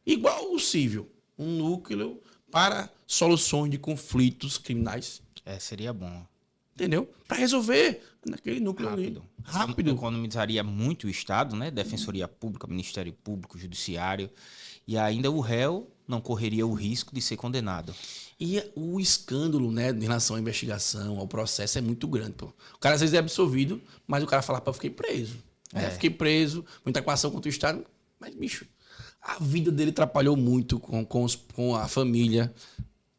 igual ao civil? Um núcleo para soluções de conflitos criminais. Seria bom. Entendeu? Para resolver naquele núcleo Rápido. ali. Rápido. Economizaria muito o Estado, né? Defensoria Pública, Ministério Público, Judiciário. E ainda o réu não correria o risco de ser condenado. E o escândalo, né, em relação à investigação, ao processo, é muito grande. Pô. O cara às vezes é absolvido, mas o cara fala, pô, eu fiquei preso. Fiquei preso, muita acusação contra o Estado. Mas, bicho, a vida dele atrapalhou muito com a família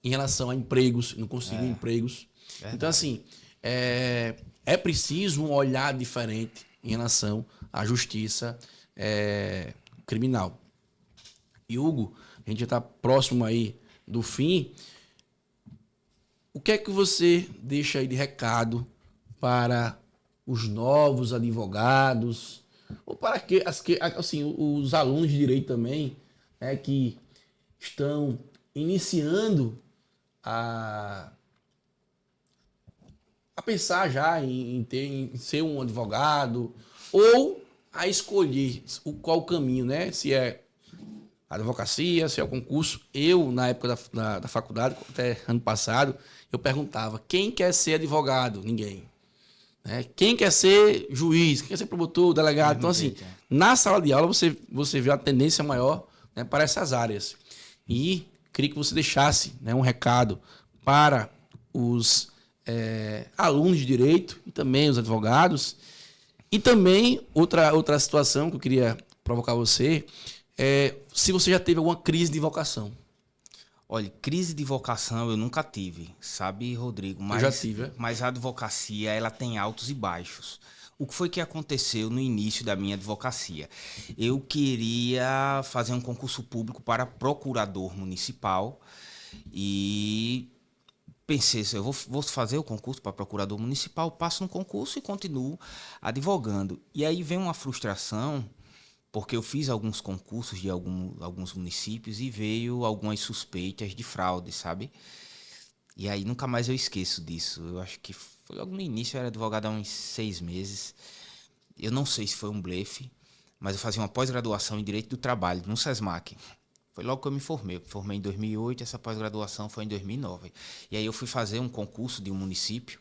em relação a empregos, não conseguiu empregos. Verdade. Então, assim, é preciso um olhar diferente em relação à justiça criminal. E, Hugo, a gente já está próximo aí do fim. O que é que você deixa aí de recado para os novos advogados, ou para assim, os alunos de direito também, né, que estão iniciando a pensar já em ser um advogado, ou a escolher qual caminho, né? Se é a advocacia, se é o concurso. Eu, na época da faculdade, até ano passado, eu perguntava, quem quer ser advogado? Ninguém. Quem quer ser juiz? Quem quer ser promotor, delegado? Então, assim, na sala de aula você vê a tendência maior, né, para essas áreas. E queria que você deixasse, né, um recado para os alunos de direito e também os advogados. E também, outra situação que eu queria provocar você, se você já teve alguma crise de vocação. Olha, crise de vocação eu nunca tive, sabe, Rodrigo? Eu já tive. Mas a advocacia, ela tem altos e baixos. O que foi que aconteceu no início da minha advocacia? Eu queria fazer um concurso público para procurador municipal e pensei, eu vou fazer o concurso para procurador municipal, passo no concurso e continuo advogando. E aí vem uma frustração, porque eu fiz alguns concursos de alguns municípios e veio algumas suspeitas de fraude, sabe? E aí nunca mais eu esqueço disso. Eu acho que foi logo no início, eu era advogado há uns 6 meses. Eu não sei se foi um blefe, mas eu fazia uma pós-graduação em Direito do Trabalho, no SESMAC. Foi logo que eu me formei. Eu me formei em 2008, essa pós-graduação foi em 2009. E aí eu fui fazer um concurso de um município,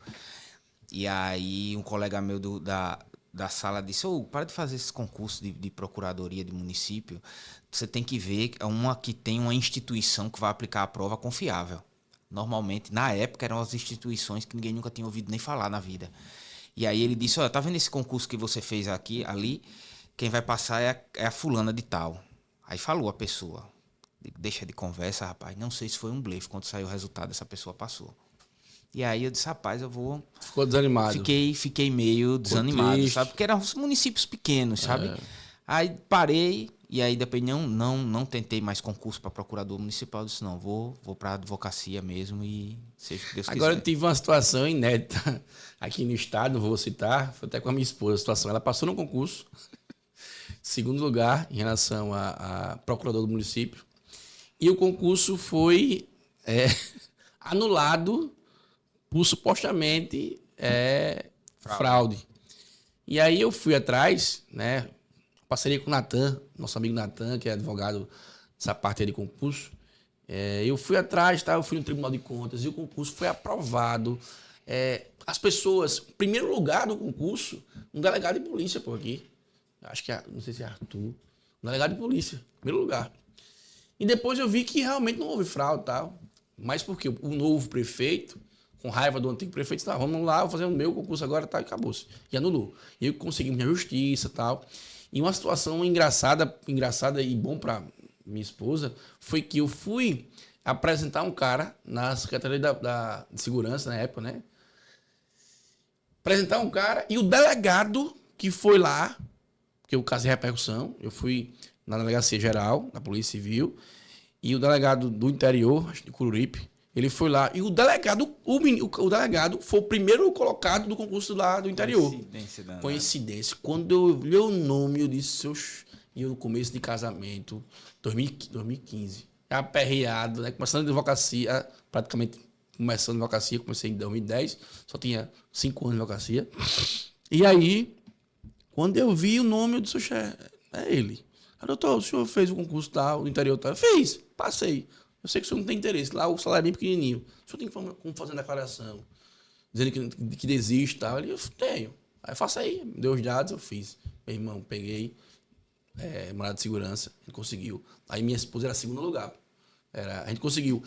e aí um colega meu da sala disse, para de fazer esse concurso de procuradoria de município, você tem que ver uma que tem uma instituição que vai aplicar a prova confiável. Normalmente, na época, eram as instituições que ninguém nunca tinha ouvido nem falar na vida. E aí ele disse, tá vendo esse concurso que você fez ali? Quem vai passar é a fulana de tal. Aí falou a pessoa. Deixa de conversa, rapaz. Não sei se foi um blefe. Quando saiu o resultado, essa pessoa passou. E aí eu disse, rapaz, eu vou Ficou desanimado. Fiquei meio desanimado, triste. sabe? Porque eram os municípios pequenos, sabe? Aí parei e aí depois não tentei mais concurso para procurador municipal. Eu disse, não, vou para advocacia mesmo e seja o que Deus Agora eu quiser. tive uma situação inédita aqui no estado, não vou citar, foi até com a minha esposa a situação. Ela passou no concurso, segundo lugar em relação a procurador do município, e o concurso foi anulado por supostamente fraude. E aí eu fui atrás, né? Parceria com o Natan, nosso amigo Natan, que é advogado dessa parte aí de concurso. Eu fui atrás, tá? Eu fui no Tribunal de Contas e o concurso foi aprovado. As pessoas, em primeiro lugar do concurso, um delegado de polícia, por aqui. Acho que não sei se é Arthur. Um delegado de polícia, em primeiro lugar. E depois eu vi que realmente não houve fraude e tal. Mas porque o novo prefeito, com raiva do antigo prefeito, disse, vamos lá, vou fazer o meu concurso agora, tá, e acabou-se. E anulou. E eu consegui minha justiça e tal. E uma situação engraçada e bom para minha esposa foi que eu fui apresentar um cara na Secretaria de Segurança, na época, né? Apresentar um cara e o delegado que foi lá, porque o caso de repercussão, eu fui na Delegacia Geral, da Polícia Civil, e o delegado do interior, acho que de Cururipe, ele foi lá e o delegado foi o primeiro colocado do concurso lá do interior. Coincidência. Quando eu vi o nome, eu disse, e eu no começo de casamento, 2015, aperreado, né? Começando a advocacia, praticamente começando a advocacia, comecei em 2010, só tinha 5 anos de advocacia. E aí, quando eu vi o nome, eu disse, é ele. Doutor, o senhor fez o concurso tal, do interior tal? Eu fiz, passei. Eu sei que o senhor não tem interesse. Lá o salário é bem pequenininho. O senhor tem como fazer uma declaração dizendo que desiste e tal? Eu tenho. Aí faça aí. Me deu os dados, eu fiz. Meu irmão, peguei mandado de segurança. A gente conseguiu. Aí minha esposa era segundo lugar. A gente conseguiu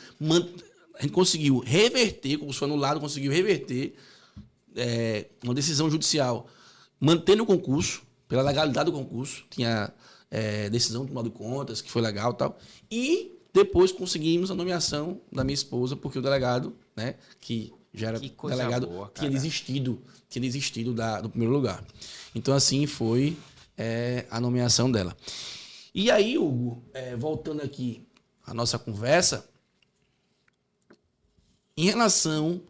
reverter, como foi anulado, conseguiu reverter uma decisão judicial mantendo o concurso, pela legalidade do concurso. Tinha decisão do Tribunal de Contas, que foi legal e tal. E depois conseguimos a nomeação da minha esposa, porque o delegado, né, que já era delegado, boa, tinha desistido do primeiro lugar. Então, assim, foi a nomeação dela. E aí, Hugo, voltando aqui à nossa conversa, em relação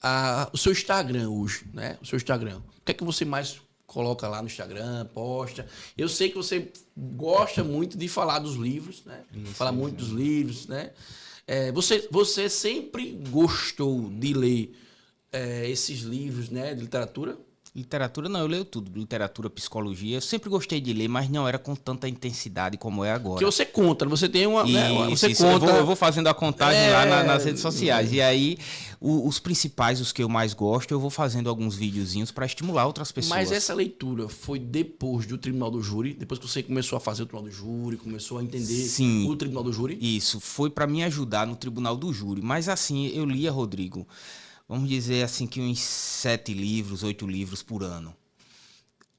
ao seu Instagram hoje, né? O seu Instagram. O que é que você mais coloca lá no Instagram, posta? Eu sei que você gosta muito de falar dos livros, né? Fala muito dos livros, né? Você sempre gostou de ler esses livros, né, de literatura? Literatura não, eu leio tudo. Literatura, psicologia. Eu sempre gostei de ler, mas não era com tanta intensidade como é agora. Que você conta, você tem uma... Isso, você conta... eu vou fazendo a contagem lá nas redes sociais. E aí, os principais, os que eu mais gosto, eu vou fazendo alguns videozinhos para estimular outras pessoas. Mas essa leitura foi depois do Tribunal do Júri? Depois que você começou a fazer o Tribunal do Júri, começou a entender o Tribunal do Júri? Isso, foi para me ajudar no Tribunal do Júri. Mas assim, eu lia, Rodrigo... Vamos dizer assim que uns 7 livros, 8 livros por ano.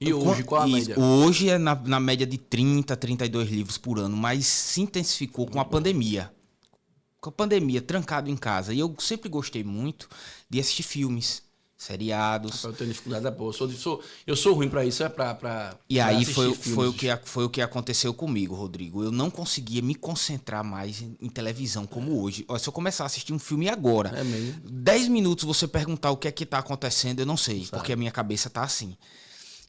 E hoje, qual a média? Hoje é na média de 30, 32 livros por ano, mas se intensificou com a pandemia. Com a pandemia, trancado em casa. E eu sempre gostei muito de assistir filmes, seriados. Eu tenho dificuldade da porra. Eu sou ruim pra isso, E aí foi o que aconteceu comigo, Rodrigo. Eu não conseguia me concentrar mais em televisão como hoje. Se eu começar a assistir um filme agora, 10 minutos você perguntar o que é que tá acontecendo, eu não sei, porque a minha cabeça tá assim.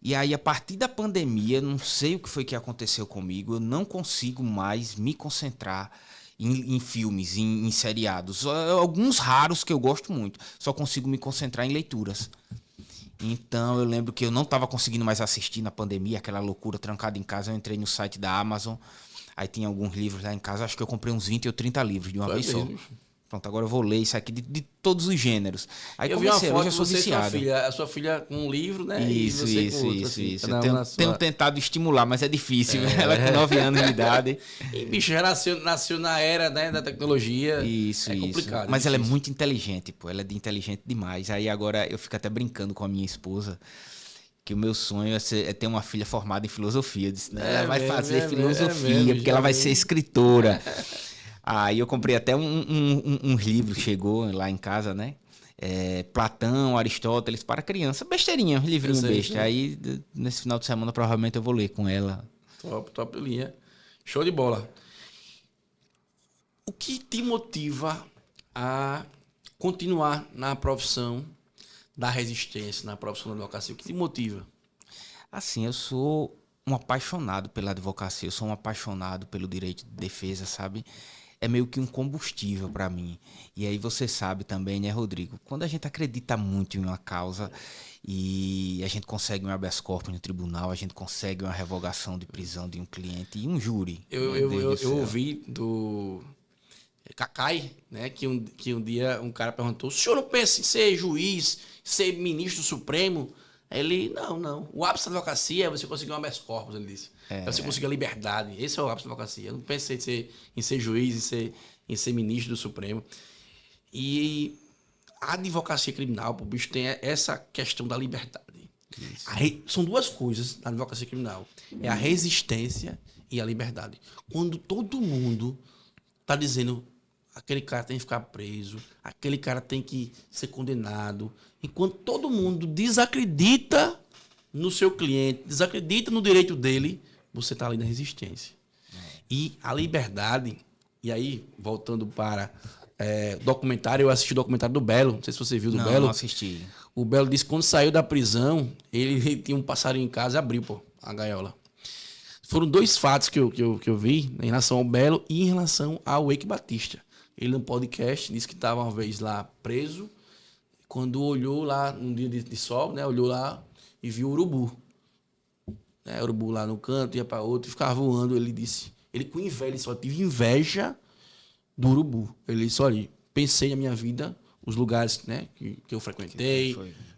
E aí, a partir da pandemia, não sei o que foi que aconteceu comigo, eu não consigo mais me concentrar em filmes, em seriados. Alguns raros que eu gosto muito. Só consigo me concentrar em leituras. Então, eu lembro que eu não estava conseguindo mais assistir na pandemia, aquela loucura, trancada em casa. Eu entrei no site da Amazon, aí tinha alguns livros lá em casa. Acho que eu comprei uns 20 ou 30 livros de uma vez só. Pronto, agora eu vou ler isso aqui de todos os gêneros. Aí eu vi uma foto hoje eu sou viciado. A sua filha com um livro, né? Isso. Assim, tenho tentado estimular, mas é difícil. Ela com 9 anos de idade. E bicho, já nasceu na era, né, da tecnologia. Isso. Complicado. Mas ela é muito inteligente, pô. Ela é inteligente demais. Aí agora eu fico até brincando com a minha esposa, que o meu sonho é ter uma filha formada em filosofia. Eu disse, né? Ela vai fazer filosofia, porque ela vai ser escritora. Aí eu comprei até uns livros, chegou lá em casa, né? Platão, Aristóteles para criança. Besteirinha, livrinho besta. Aí, nesse final de semana, provavelmente eu vou ler com ela. Top linha. Show de bola. O que te motiva a continuar na profissão da resistência, na profissão da advocacia? O que te motiva? Assim, eu sou um apaixonado pela advocacia, eu sou um apaixonado pelo direito de defesa, sabe? É meio que um combustível para mim. E aí você sabe também, né, Rodrigo? Quando a gente acredita muito em uma causa e a gente consegue um habeas corpus no tribunal, a gente consegue uma revogação de prisão de um cliente e um júri. Eu ouvi do Cacai, né, que um dia um cara perguntou: o senhor não pensa em ser juiz, ser ministro do Supremo? Ele, não. O ápice da advocacia é você conseguir um habeas corpus, ele disse. É você conseguir a liberdade. Esse é o ápice da advocacia. Eu não pensei em ser juiz, em ser ministro do Supremo. E a advocacia criminal, o bicho, tem essa questão da liberdade. São duas coisas na advocacia criminal. É a resistência e a liberdade. Quando todo mundo está dizendo aquele cara tem que ficar preso, aquele cara tem que ser condenado, enquanto todo mundo desacredita no seu cliente, desacredita no direito dele, você está ali na resistência. E a liberdade, e aí, voltando para documentário, eu assisti o documentário do Belo, não sei se você viu do Belo. Não assisti. O Belo disse que quando saiu da prisão, ele tinha um passarinho em casa e abriu a gaiola. Foram dois fatos que eu vi em relação ao Belo e em relação ao Eike Batista. Ele no podcast disse que estava uma vez lá preso, quando olhou lá num dia de sol, né, olhou lá e viu o urubu. O urubu lá no canto, ia para outro e ficava voando. Ele disse, ele com inveja, ele só tive inveja do urubu. Ele disse, olha, pensei na minha vida, os lugares, né, que eu frequentei,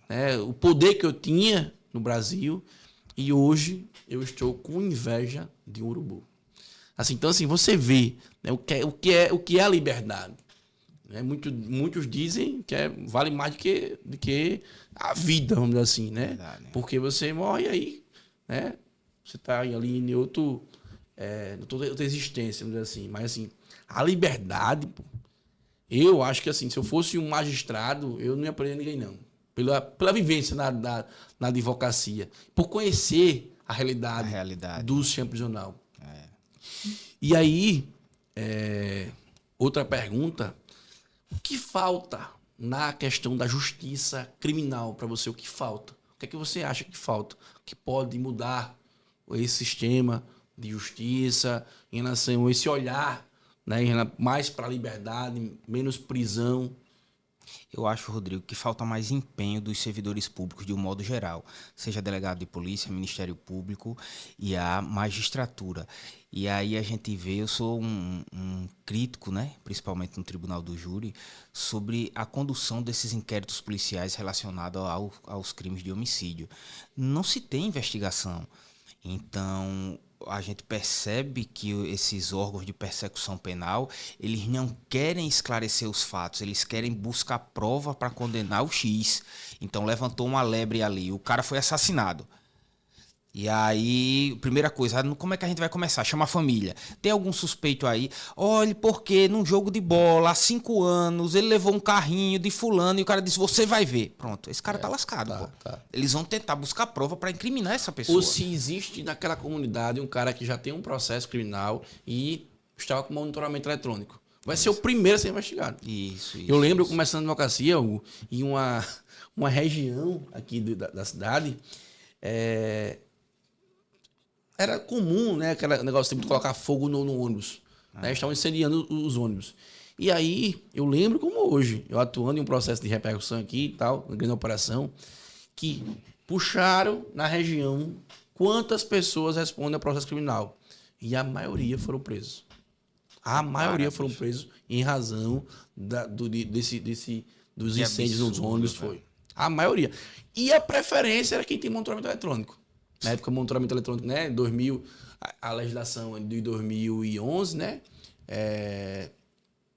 né, o poder que eu tinha no Brasil, e hoje eu estou com inveja de um urubu. Assim, então, assim, você vê, né, o que é a liberdade. Né? Muitos dizem que vale mais do que a vida, vamos dizer assim, né? Verdade. Porque você morre aí, né? Você está ali em outra existência, vamos dizer assim. Mas, assim, a liberdade, pô, eu acho que, assim, se eu fosse um magistrado, eu não ia prender ninguém, não. Pela vivência na advocacia. Por conhecer a realidade do sistema prisional. E aí, outra pergunta: o que falta na questão da justiça criminal para você? O que falta? O que é que você acha que falta? O que pode mudar esse sistema de justiça em relação a esse olhar, né, mais para a liberdade, menos prisão? Eu acho, Rodrigo, que falta mais empenho dos servidores públicos de um modo geral, seja delegado de polícia, Ministério Público e a magistratura. E aí a gente vê, eu sou um crítico, né, principalmente no Tribunal do Júri, sobre a condução desses inquéritos policiais relacionados aos crimes de homicídio. Não se tem investigação. Então, a gente percebe que esses órgãos de persecução penal, eles não querem esclarecer os fatos, eles querem buscar prova para condenar o X. Então, levantou uma lebre ali, o cara foi assassinado. E aí, primeira coisa, como é que a gente vai começar? Chama a família. Tem algum suspeito aí? Olha, porque num jogo de bola, há 5 anos, ele levou um carrinho de fulano e o cara disse, você vai ver. Pronto, esse cara tá lascado. Tá. Eles vão tentar buscar prova para incriminar essa pessoa. Ou se existe naquela comunidade um cara que já tem um processo criminal e estava com monitoramento eletrônico. Vai ser o primeiro a ser investigado. Isso. Eu lembro, começando a advocacia, Hugo, em uma região aqui da cidade, era comum, né, aquele negócio de colocar fogo no ônibus. Né, estavam incendiando os ônibus. E aí, eu lembro como hoje, eu atuando em um processo de repercussão aqui e tal, uma grande operação, que puxaram na região quantas pessoas respondem ao processo criminal. E a maioria foram presos. A maioria foram presos em razão dos incêndios nos ônibus. Foi. A maioria. E a preferência era quem tem monitoramento eletrônico. Na época, o monitoramento eletrônico, né? 2000, a legislação de 2011, né?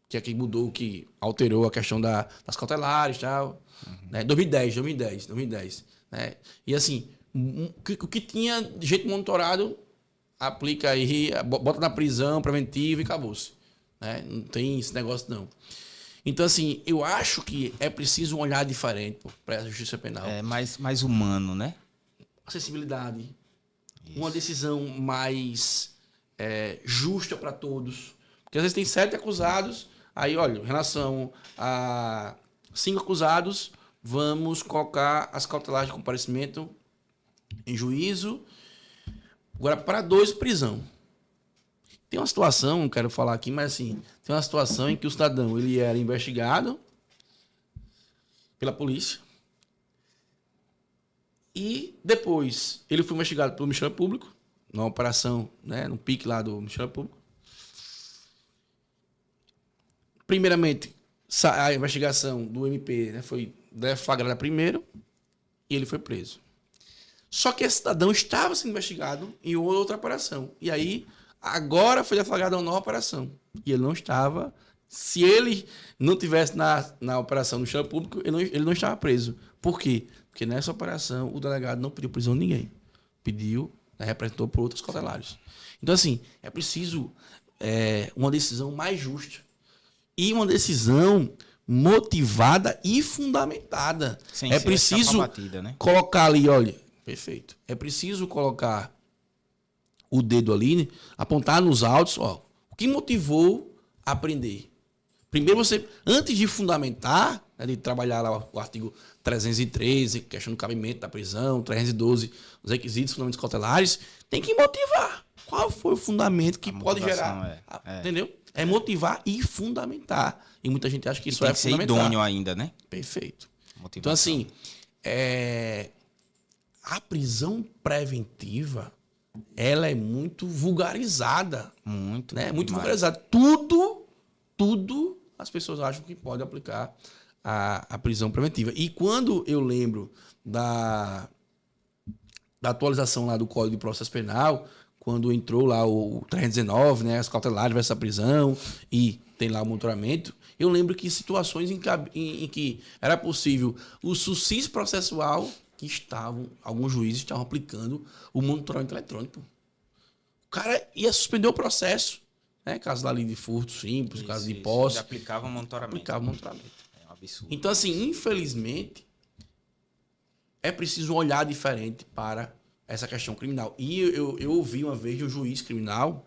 Que é que mudou, que alterou a questão das cautelares e tal. Né? 2010. Né? E assim, o que tinha de jeito monitorado, aplica aí, bota na prisão preventiva e acabou-se. Né? Não tem esse negócio, não. Então, assim, eu acho que é preciso um olhar diferente para a justiça penal. É mais humano, né? Acessibilidade, Isso. uma decisão mais justa para todos. Porque às vezes tem 7 acusados, aí, olha, em relação a 5 acusados, vamos colocar as cautelares de comparecimento em juízo. Agora, para 2, prisão. Tem uma situação, não quero falar aqui, mas assim, tem uma situação em que o cidadão ele era investigado pela polícia e depois ele foi investigado pelo Ministério Público, numa operação, né, no pique lá do Ministério Público. Primeiramente, a investigação do MP, né, foi deflagrada primeiro e ele foi preso. Só que esse cidadão estava sendo investigado em outra operação. E aí, agora foi deflagrada uma nova operação. E ele não estava... Se ele não tivesse na operação no Ministério Público, ele não estava preso. Por quê? Porque nessa operação o delegado não pediu prisão de ninguém. Pediu, né, representou por outros cautelares. Então, assim, é preciso uma decisão mais justa. E uma decisão motivada e fundamentada. Sem é ser preciso batida, né? colocar ali, olha, perfeito. É preciso colocar o dedo ali, né, apontar nos autos, ó, o que motivou a prender. Primeiro você, antes de fundamentar, né, de trabalhar lá o artigo 313, questão do cabimento da prisão, 312, os requisitos fundamentos cautelares, tem que motivar. Qual foi o fundamento que pode gerar? Entendeu? É motivar e fundamentar. E muita gente acha que isso tem que ser idôneo ainda, né? Perfeito. Motivação. Então, assim, a prisão preventiva, ela é muito vulgarizada. Muito. Né? Muito vulgarizada. Tudo as pessoas acham que pode aplicar a prisão preventiva. E quando eu lembro da atualização lá do Código de Processo Penal, quando entrou lá o 319, né, as cautelares versus a prisão, e tem lá o monitoramento, eu lembro que situações em que era possível o sucício processual, que alguns juízes estavam aplicando o monitoramento eletrônico. O cara ia suspender o processo, né, caso ali de furto simples, caso de posse. Aplicava o monitoramento. É um absurdo. Então, assim, infelizmente, é preciso um olhar diferente para essa questão criminal. E eu ouvi uma vez de um juiz criminal,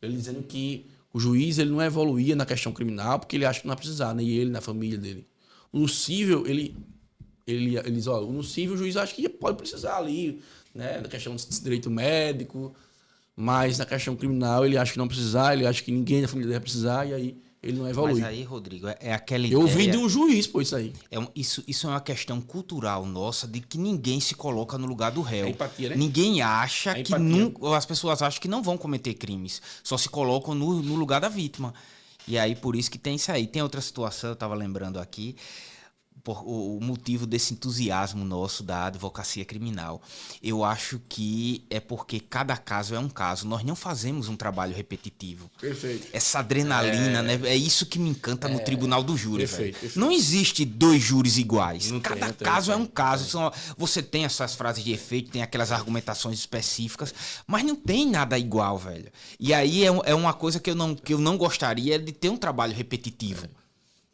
ele dizendo que o juiz ele não evoluía na questão criminal porque ele acha que não vai precisar, nem ele, na família dele. O nocível, ele diz, ó, o nocível o juiz acha que pode precisar ali, né, na questão de direito médico, mas na questão criminal ele acha que não precisar, ele acha que ninguém da família dele vai precisar, e aí ele não evolui. Mas aí, Rodrigo, é aquela ideia... Eu ouvi de um juiz, pô, isso aí. Isso é uma questão cultural nossa, de que ninguém se coloca no lugar do réu. A empatia, né? Ninguém acha que... As pessoas acham que não vão cometer crimes. Só se colocam no lugar da vítima. E aí, por isso que tem isso aí. Tem outra situação, eu estava lembrando aqui, o motivo desse entusiasmo nosso da advocacia criminal. Eu acho que é porque cada caso é um caso. Nós não fazemos um trabalho repetitivo. Perfeito. Essa adrenalina, né? É isso que me encanta no tribunal do júri. Perfeito, perfeito. Não existe 2 júris iguais. Cada tem, caso é um caso. Você tem essas frases de efeito, tem aquelas argumentações específicas, mas não tem nada igual, velho. E aí é uma coisa que eu não gostaria de ter um trabalho repetitivo.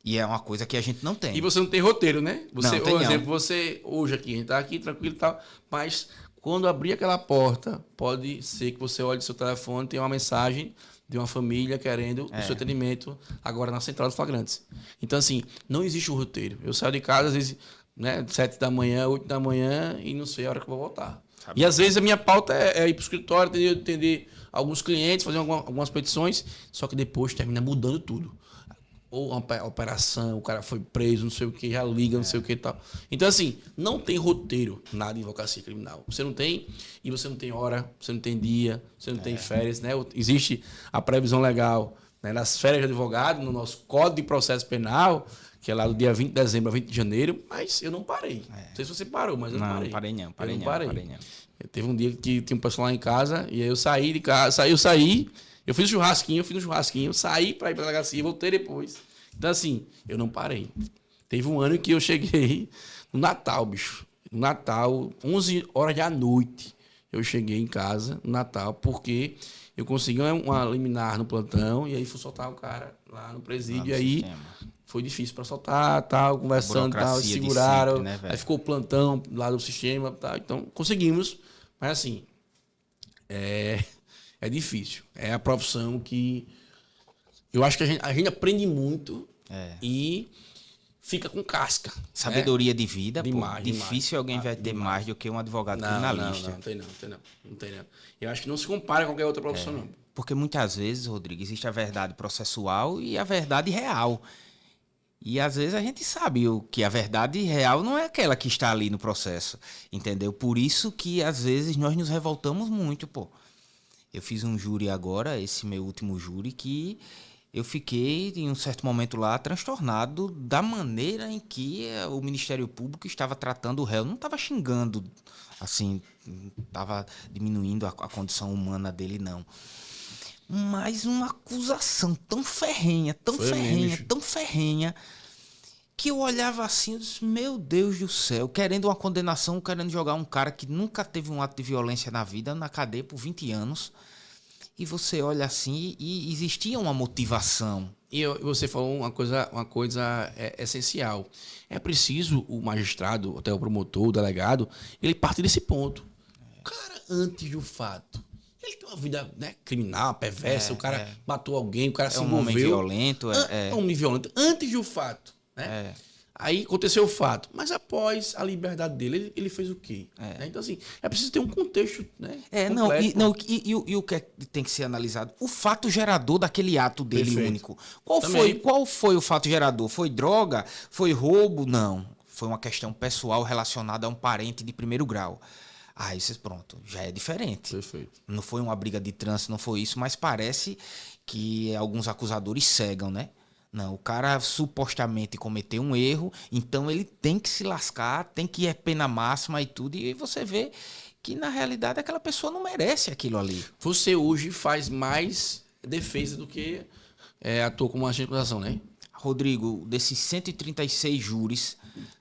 E é uma coisa que a gente não tem. E você não tem roteiro, né? Você, por exemplo, você hoje aqui, a gente tá aqui tranquilo e tal, mas quando abrir aquela porta, pode ser que você olhe seu telefone e tenha uma mensagem de uma família querendo o seu atendimento agora na central dos flagrantes. Então, assim, não existe um roteiro. Eu saio de casa, às vezes, né, 7 da manhã, 8 da manhã, e não sei a hora que eu vou voltar. E às vezes a minha pauta é ir pro escritório, atender alguns clientes, fazer algumas petições, só que depois termina mudando tudo. Ou uma operação, o cara foi preso, não sei o que, já liga, não sei o que e tal. Então, assim, não tem roteiro na advocacia criminal. Você não tem, e você não tem hora, você não tem dia, você não tem férias, né? Existe a previsão legal, né, nas férias de advogado, no nosso Código de Processo Penal, que é lá do dia 20 de dezembro a 20 de janeiro, mas eu não parei. Não sei se você parou, mas eu não parei. Não parei não. Teve um dia que tinha um pessoal lá em casa, e aí eu saí de casa, eu fiz um churrasquinho, saí para ir para a delegacia, voltei depois. Então, assim, eu não parei. Teve um ano que eu cheguei no Natal, bicho. No Natal, 11 horas da noite, eu cheguei em casa no Natal, porque eu consegui uma liminar no plantão, e aí fui soltar o cara lá no presídio, e aí foi difícil para soltar, tal, conversando, tal, Burocracia de seguraram, sempre, né, velho? aí ficou o plantão lá do sistema, tal, então conseguimos, mas assim, é difícil. É a profissão que eu acho que a gente aprende muito e fica com casca. Sabedoria de vida, Demais, difícil alguém vai ter mais do que um advogado criminalista. Não tem não. Eu acho que não se compara com qualquer outra profissão, não. Porque muitas vezes, Rodrigo, existe a verdade processual e a verdade real. E às vezes a gente sabe que a verdade real não é aquela que está ali no processo, entendeu? Por isso que às vezes nós nos revoltamos muito, pô. Eu fiz um júri agora, esse meu último júri, que eu fiquei, em um certo momento lá, transtornado da maneira em que o Ministério Público estava tratando o réu. Não estava xingando, assim, estava diminuindo a condição humana dele, não. Mas uma acusação tão ferrenha, tão ferrenha, que eu olhava assim e disse, meu Deus do céu, querendo uma condenação, querendo jogar um cara que nunca teve um ato de violência na vida, na cadeia por 20 anos. E você olha assim e existia uma motivação. E você falou uma coisa essencial. É preciso o magistrado, até o promotor, o delegado, ele partir desse ponto. O cara, antes do fato, ele tem uma vida, né, criminal, perversa, o cara matou alguém, o cara se envolveu. Um homem violento. É um homem violento. Antes do fato, né? Aí aconteceu o fato. Mas após a liberdade dele, ele fez o quê? Né? Então, assim, é preciso ter um contexto, né? E o que tem que ser analisado? O fato gerador daquele ato dele único. Qual foi o fato gerador? Foi droga? Foi roubo? Não. Foi uma questão pessoal relacionada a um parente de primeiro grau. Aí, pronto, já é diferente. Perfeito. Não foi uma briga de trânsito, não foi isso, mas parece que alguns acusadores cegam, né? Não, o cara supostamente cometeu um erro, então ele tem que se lascar, tem que ir pena máxima e tudo, e você vê que na realidade aquela pessoa não merece aquilo ali. Você hoje faz mais defesa do que atua como agente de acusação, né? Rodrigo, desses 136 júris,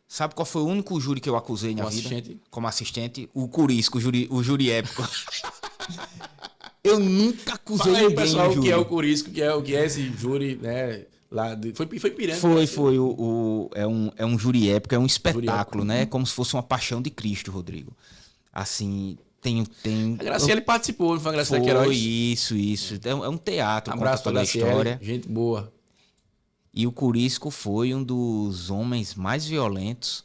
sabe qual foi o único júri que eu acusei na vida? Como assistente? O Curisco, o júri épico. Eu nunca acusei ninguém pessoal, no júri. Que é o Curisco, que é esse júri, né? Foi Piranha. Foi. É um júri épico, é um espetáculo, né? Como se fosse uma paixão de Cristo, Rodrigo. Assim, tem... A Graciele participou, não foi a Graciele Queiroz? Isso. É um teatro, abraço conta toda a história. Gente boa. E o Curisco foi um dos homens mais violentos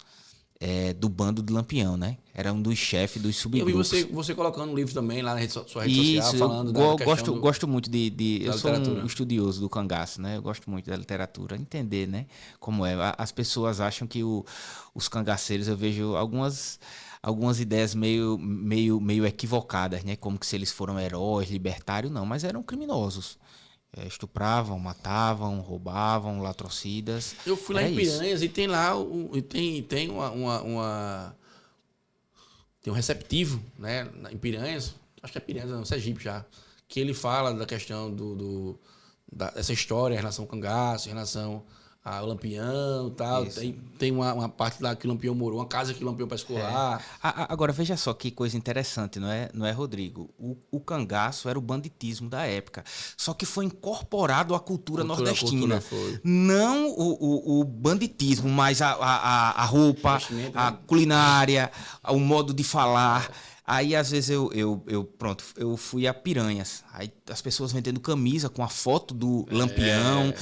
do bando de Lampião, né? Era um dos chefes dos subgrupos. Eu vi você colocando um livro também lá na sua rede social, falando gosto muito eu sou um estudioso do cangaço, né? Eu gosto muito da literatura, entender, né? Como é. As pessoas acham que os cangaceiros, eu vejo algumas ideias meio equivocadas, né? Como que se eles foram heróis, libertários, não, mas eram criminosos. Estupravam, matavam, roubavam, latrocidas. Eu fui lá em Piranhas e tem lá tem tem um receptivo, né, em Piranhas, acho que é Piranhas, não, Sergipe já, que ele fala da questão dessa história em relação ao cangaço, em relação ao Lampião e tal. Tem uma parte lá que o Lampião morou, uma casa que o Lampião pescou lá. Agora, veja só que coisa interessante, não é, Rodrigo? O cangaço era o banditismo da época, só que foi incorporado à cultura nordestina. Não o banditismo, mas a roupa, a culinária, o modo de falar. Aí, às vezes, eu fui a Piranhas. Aí, as pessoas vendendo camisa com a foto do Lampião,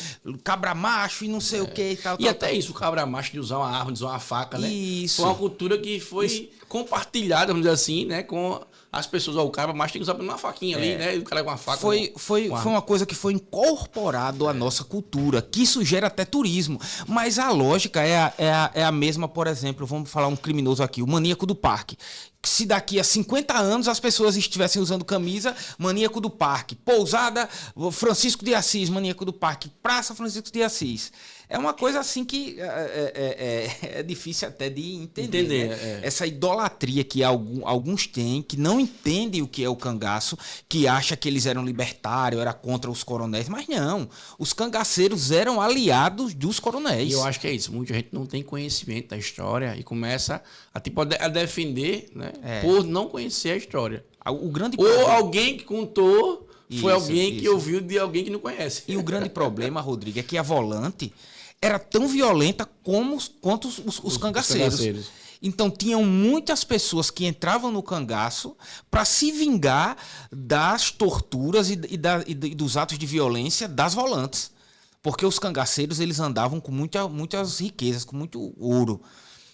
cabra macho e não sei o que e tal. E até isso, o cabra macho de usar uma arma, de usar uma faca, né? Isso. Foi uma cultura que foi compartilhada, vamos dizer assim, né? Com as pessoas. O cabra macho tem que usar uma faquinha ali, né? E o cara com uma faca. Foi uma coisa que foi incorporado à nossa cultura, que isso gera até turismo. Mas a lógica é a mesma, por exemplo, vamos falar um criminoso aqui, o Maníaco do Parque. Se daqui a 50 anos as pessoas estivessem usando camisa, Maníaco do Parque, Pousada Francisco de Assis, Maníaco do Parque, Praça Francisco de Assis. É uma coisa assim que é difícil até de entender. Né? Essa idolatria que alguns têm, que não entendem o que é o cangaço, que acha que eles eram libertários, era contra os coronéis, mas não. Os cangaceiros eram aliados dos coronéis. E eu acho que é isso. Muita gente não tem conhecimento da história e começa a defender, né, por não conhecer a história. Ou alguém que contou foi alguém que ouviu de alguém que não conhece. E o grande problema, Rodrigo, é que a Volante... era tão violenta quanto os cangaceiros. Então, tinham muitas pessoas que entravam no cangaço para se vingar das torturas e dos atos de violência das volantes. Porque os cangaceiros eles andavam com muitas riquezas, com muito ouro.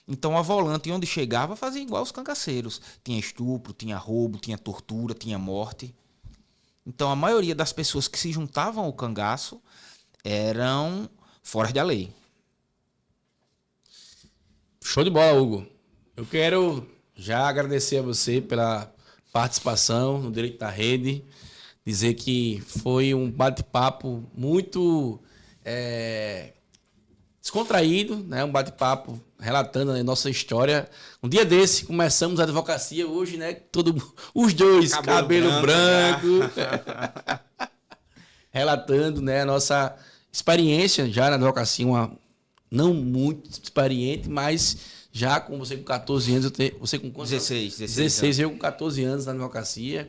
Então, a volante, onde chegava, fazia igual os cangaceiros. Tinha estupro, tinha roubo, tinha tortura, tinha morte. Então, a maioria das pessoas que se juntavam ao cangaço eram fora da lei. Show de bola, Hugo. Eu quero já agradecer a você pela participação no Direito da Rede, dizer que foi um bate-papo muito descontraído, né? Um bate-papo relatando a nossa história. Um dia desse, começamos a advocacia, hoje, né? Os dois, cabelo branco relatando, né, a nossa experiência já na advocacia, não muito experiente, mas já com você com 14 anos, você com quantos? 16, eu com 14 anos na advocacia,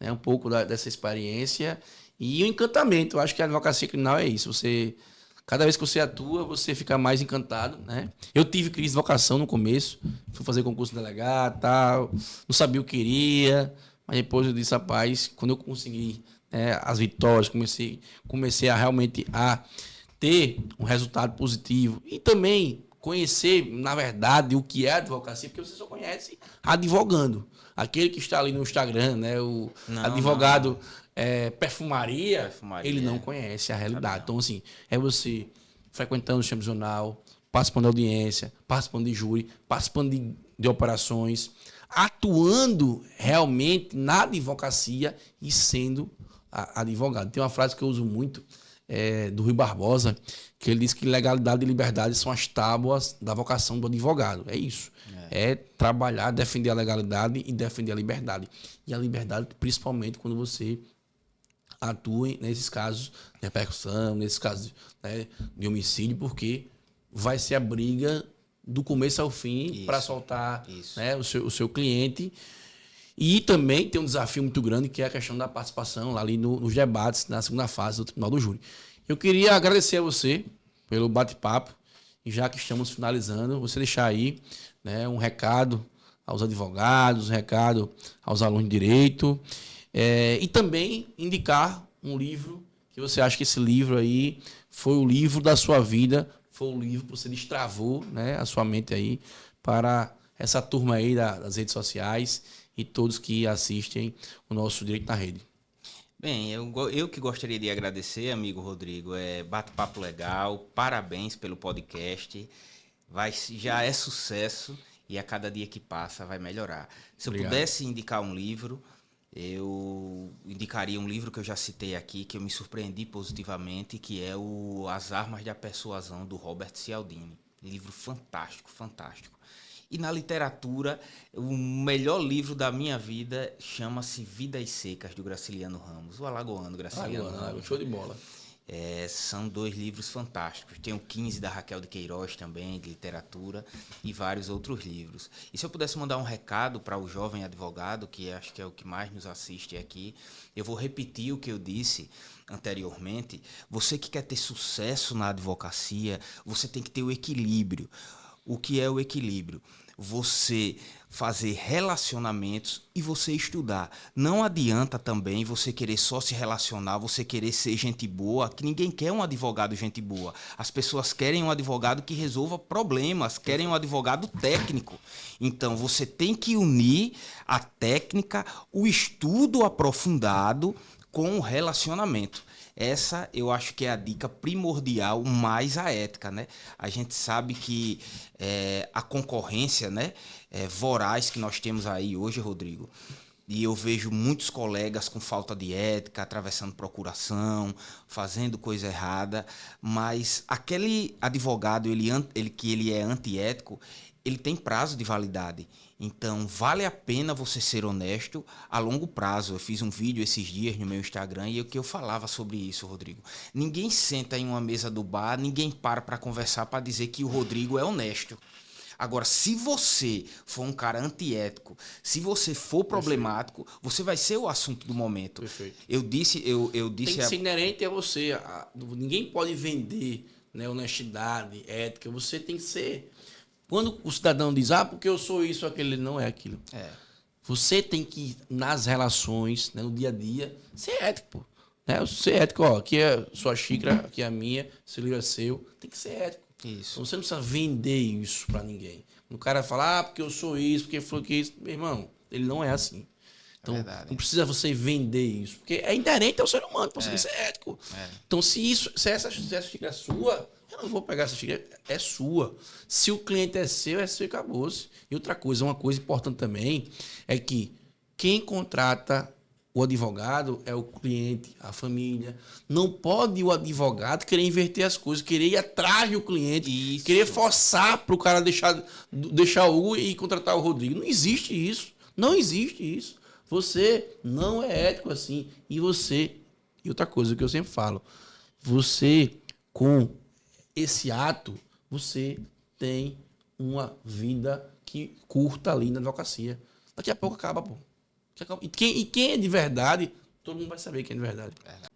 né, um pouco dessa experiência e o encantamento. Eu acho que a advocacia criminal é isso. Cada vez que você atua, você fica mais encantado, né? Eu tive crise de vocação no começo, fui fazer concurso de delegado, tal, não sabia o que queria, mas depois eu disse, rapaz, quando eu consegui as vitórias, comecei a realmente a ter um resultado positivo e também conhecer, na verdade, o que é advocacia, porque você só conhece advogando. Aquele que está ali no Instagram, né? O advogado perfumaria, ele não conhece a realidade. Então, assim, é você frequentando o chão jornal, participando de audiência, participando de júri, participando de operações, atuando realmente na advocacia e sendo advogado. Tem uma frase que eu uso muito, do Rui Barbosa, que ele diz que legalidade e liberdade são as tábuas da vocação do advogado. É isso. É trabalhar, defender a legalidade e defender a liberdade. E a liberdade, principalmente, quando você atua nesses casos de repercussão, nesses casos, né, de homicídio, porque vai ser a briga do começo ao fim para soltar, né, o seu cliente. E também tem um desafio muito grande, que é a questão da participação ali nos debates, na segunda fase do Tribunal do Júri. Eu queria agradecer a você pelo bate-papo, e já que estamos finalizando, você deixar aí, né, um recado aos advogados, um recado aos alunos de direito, e também indicar um livro, que você acha que esse livro aí foi o livro da sua vida, foi o livro que você destravou, né, a sua mente aí para essa turma aí das redes sociais e todos que assistem o nosso Direito na Rede. Bem, eu que gostaria de agradecer, amigo Rodrigo, bate-papo legal, parabéns pelo podcast, já é sucesso e a cada dia que passa vai melhorar. Se Obrigado. Eu pudesse indicar um livro, eu indicaria um livro que eu já citei aqui, que eu me surpreendi positivamente, que é As Armas da Persuasão, do Robert Cialdini. Livro fantástico, fantástico. E na literatura, o melhor livro da minha vida chama-se Vidas Secas, do Graciliano Ramos, o alagoano Graciliano Ramos. Show de bola. São 2 livros fantásticos. Tem o 15, da Raquel de Queiroz também, de literatura, e vários outros livros. E se eu pudesse mandar um recado para o jovem advogado, que acho que é o que mais nos assiste aqui, eu vou repetir o que eu disse anteriormente. Você que quer ter sucesso na advocacia, você tem que ter o equilíbrio. O que é o equilíbrio? Você fazer relacionamentos e você estudar. Não adianta também você querer só se relacionar, você querer ser gente boa, que ninguém quer um advogado gente boa. As pessoas querem um advogado que resolva problemas, querem um advogado técnico. Então, você tem que unir a técnica, o estudo aprofundado com o relacionamento. Essa eu acho que é a dica primordial, mais a ética, né? A gente sabe que a concorrência, né, voraz que nós temos aí hoje, Rodrigo, e eu vejo muitos colegas com falta de ética, atravessando procuração, fazendo coisa errada, mas aquele advogado, que ele é antiético, ele tem prazo de validade. Então, vale a pena você ser honesto a longo prazo. Eu fiz um vídeo esses dias no meu Instagram e eu falava sobre isso, Rodrigo. Ninguém senta em uma mesa do bar, ninguém para conversar para dizer que o Rodrigo é honesto. Agora, se você for um cara antiético, se você for problemático, você vai ser o assunto do momento. Perfeito. Eu disse tem que ser inerente a você. Ninguém pode vender, né, honestidade, ética. Você tem que ser... Quando o cidadão diz, porque eu sou isso, aquele, ele não é aquilo. Você tem que, nas relações, né, no dia a dia, ser ético, pô. Né? Ser ético, aqui é a sua xícara, aqui é a minha, esse livro é seu. Tem que ser ético. Isso. Então, você não precisa vender isso pra ninguém. O cara fala, porque eu sou isso, porque foi que isso. Meu irmão, ele não é assim. Então, não precisa você vender isso. Porque é inerente ao ser humano, você tem que ser ético. Então, se essa xícara é sua, eu não vou pegar essa xícara, é sua. Se o cliente é seu e acabou-se. E outra coisa, uma coisa importante também, é que quem contrata o advogado é o cliente, a família. Não pode o advogado querer inverter as coisas, querer ir atrás do cliente, querer forçar para o cara deixar o Hugo e contratar o Rodrigo. Não existe isso. Não existe isso. Você não é ético assim. E outra coisa que eu sempre falo, você, com esse ato, você tem uma vida que curta ali na advocacia. Daqui a pouco acaba, pô. E quem é de verdade, todo mundo vai saber quem é de verdade.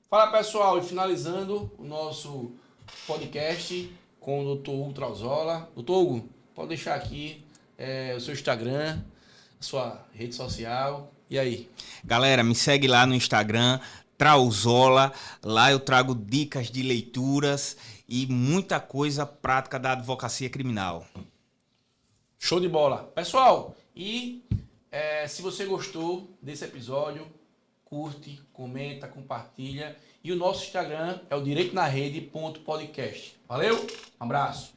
Fala, pessoal, e finalizando o nosso podcast com o Dr. Hugo Trauzola. Dr. Hugo, pode deixar aqui o seu Instagram, a sua rede social. E aí? Galera, me segue lá no Instagram, Trauzola. Lá eu trago dicas de leituras e muita coisa prática da advocacia criminal. Show de bola. Pessoal, se você gostou desse episódio, curte, comenta, compartilha. E o nosso Instagram é o direitoNaRede.podcast. Valeu, um abraço.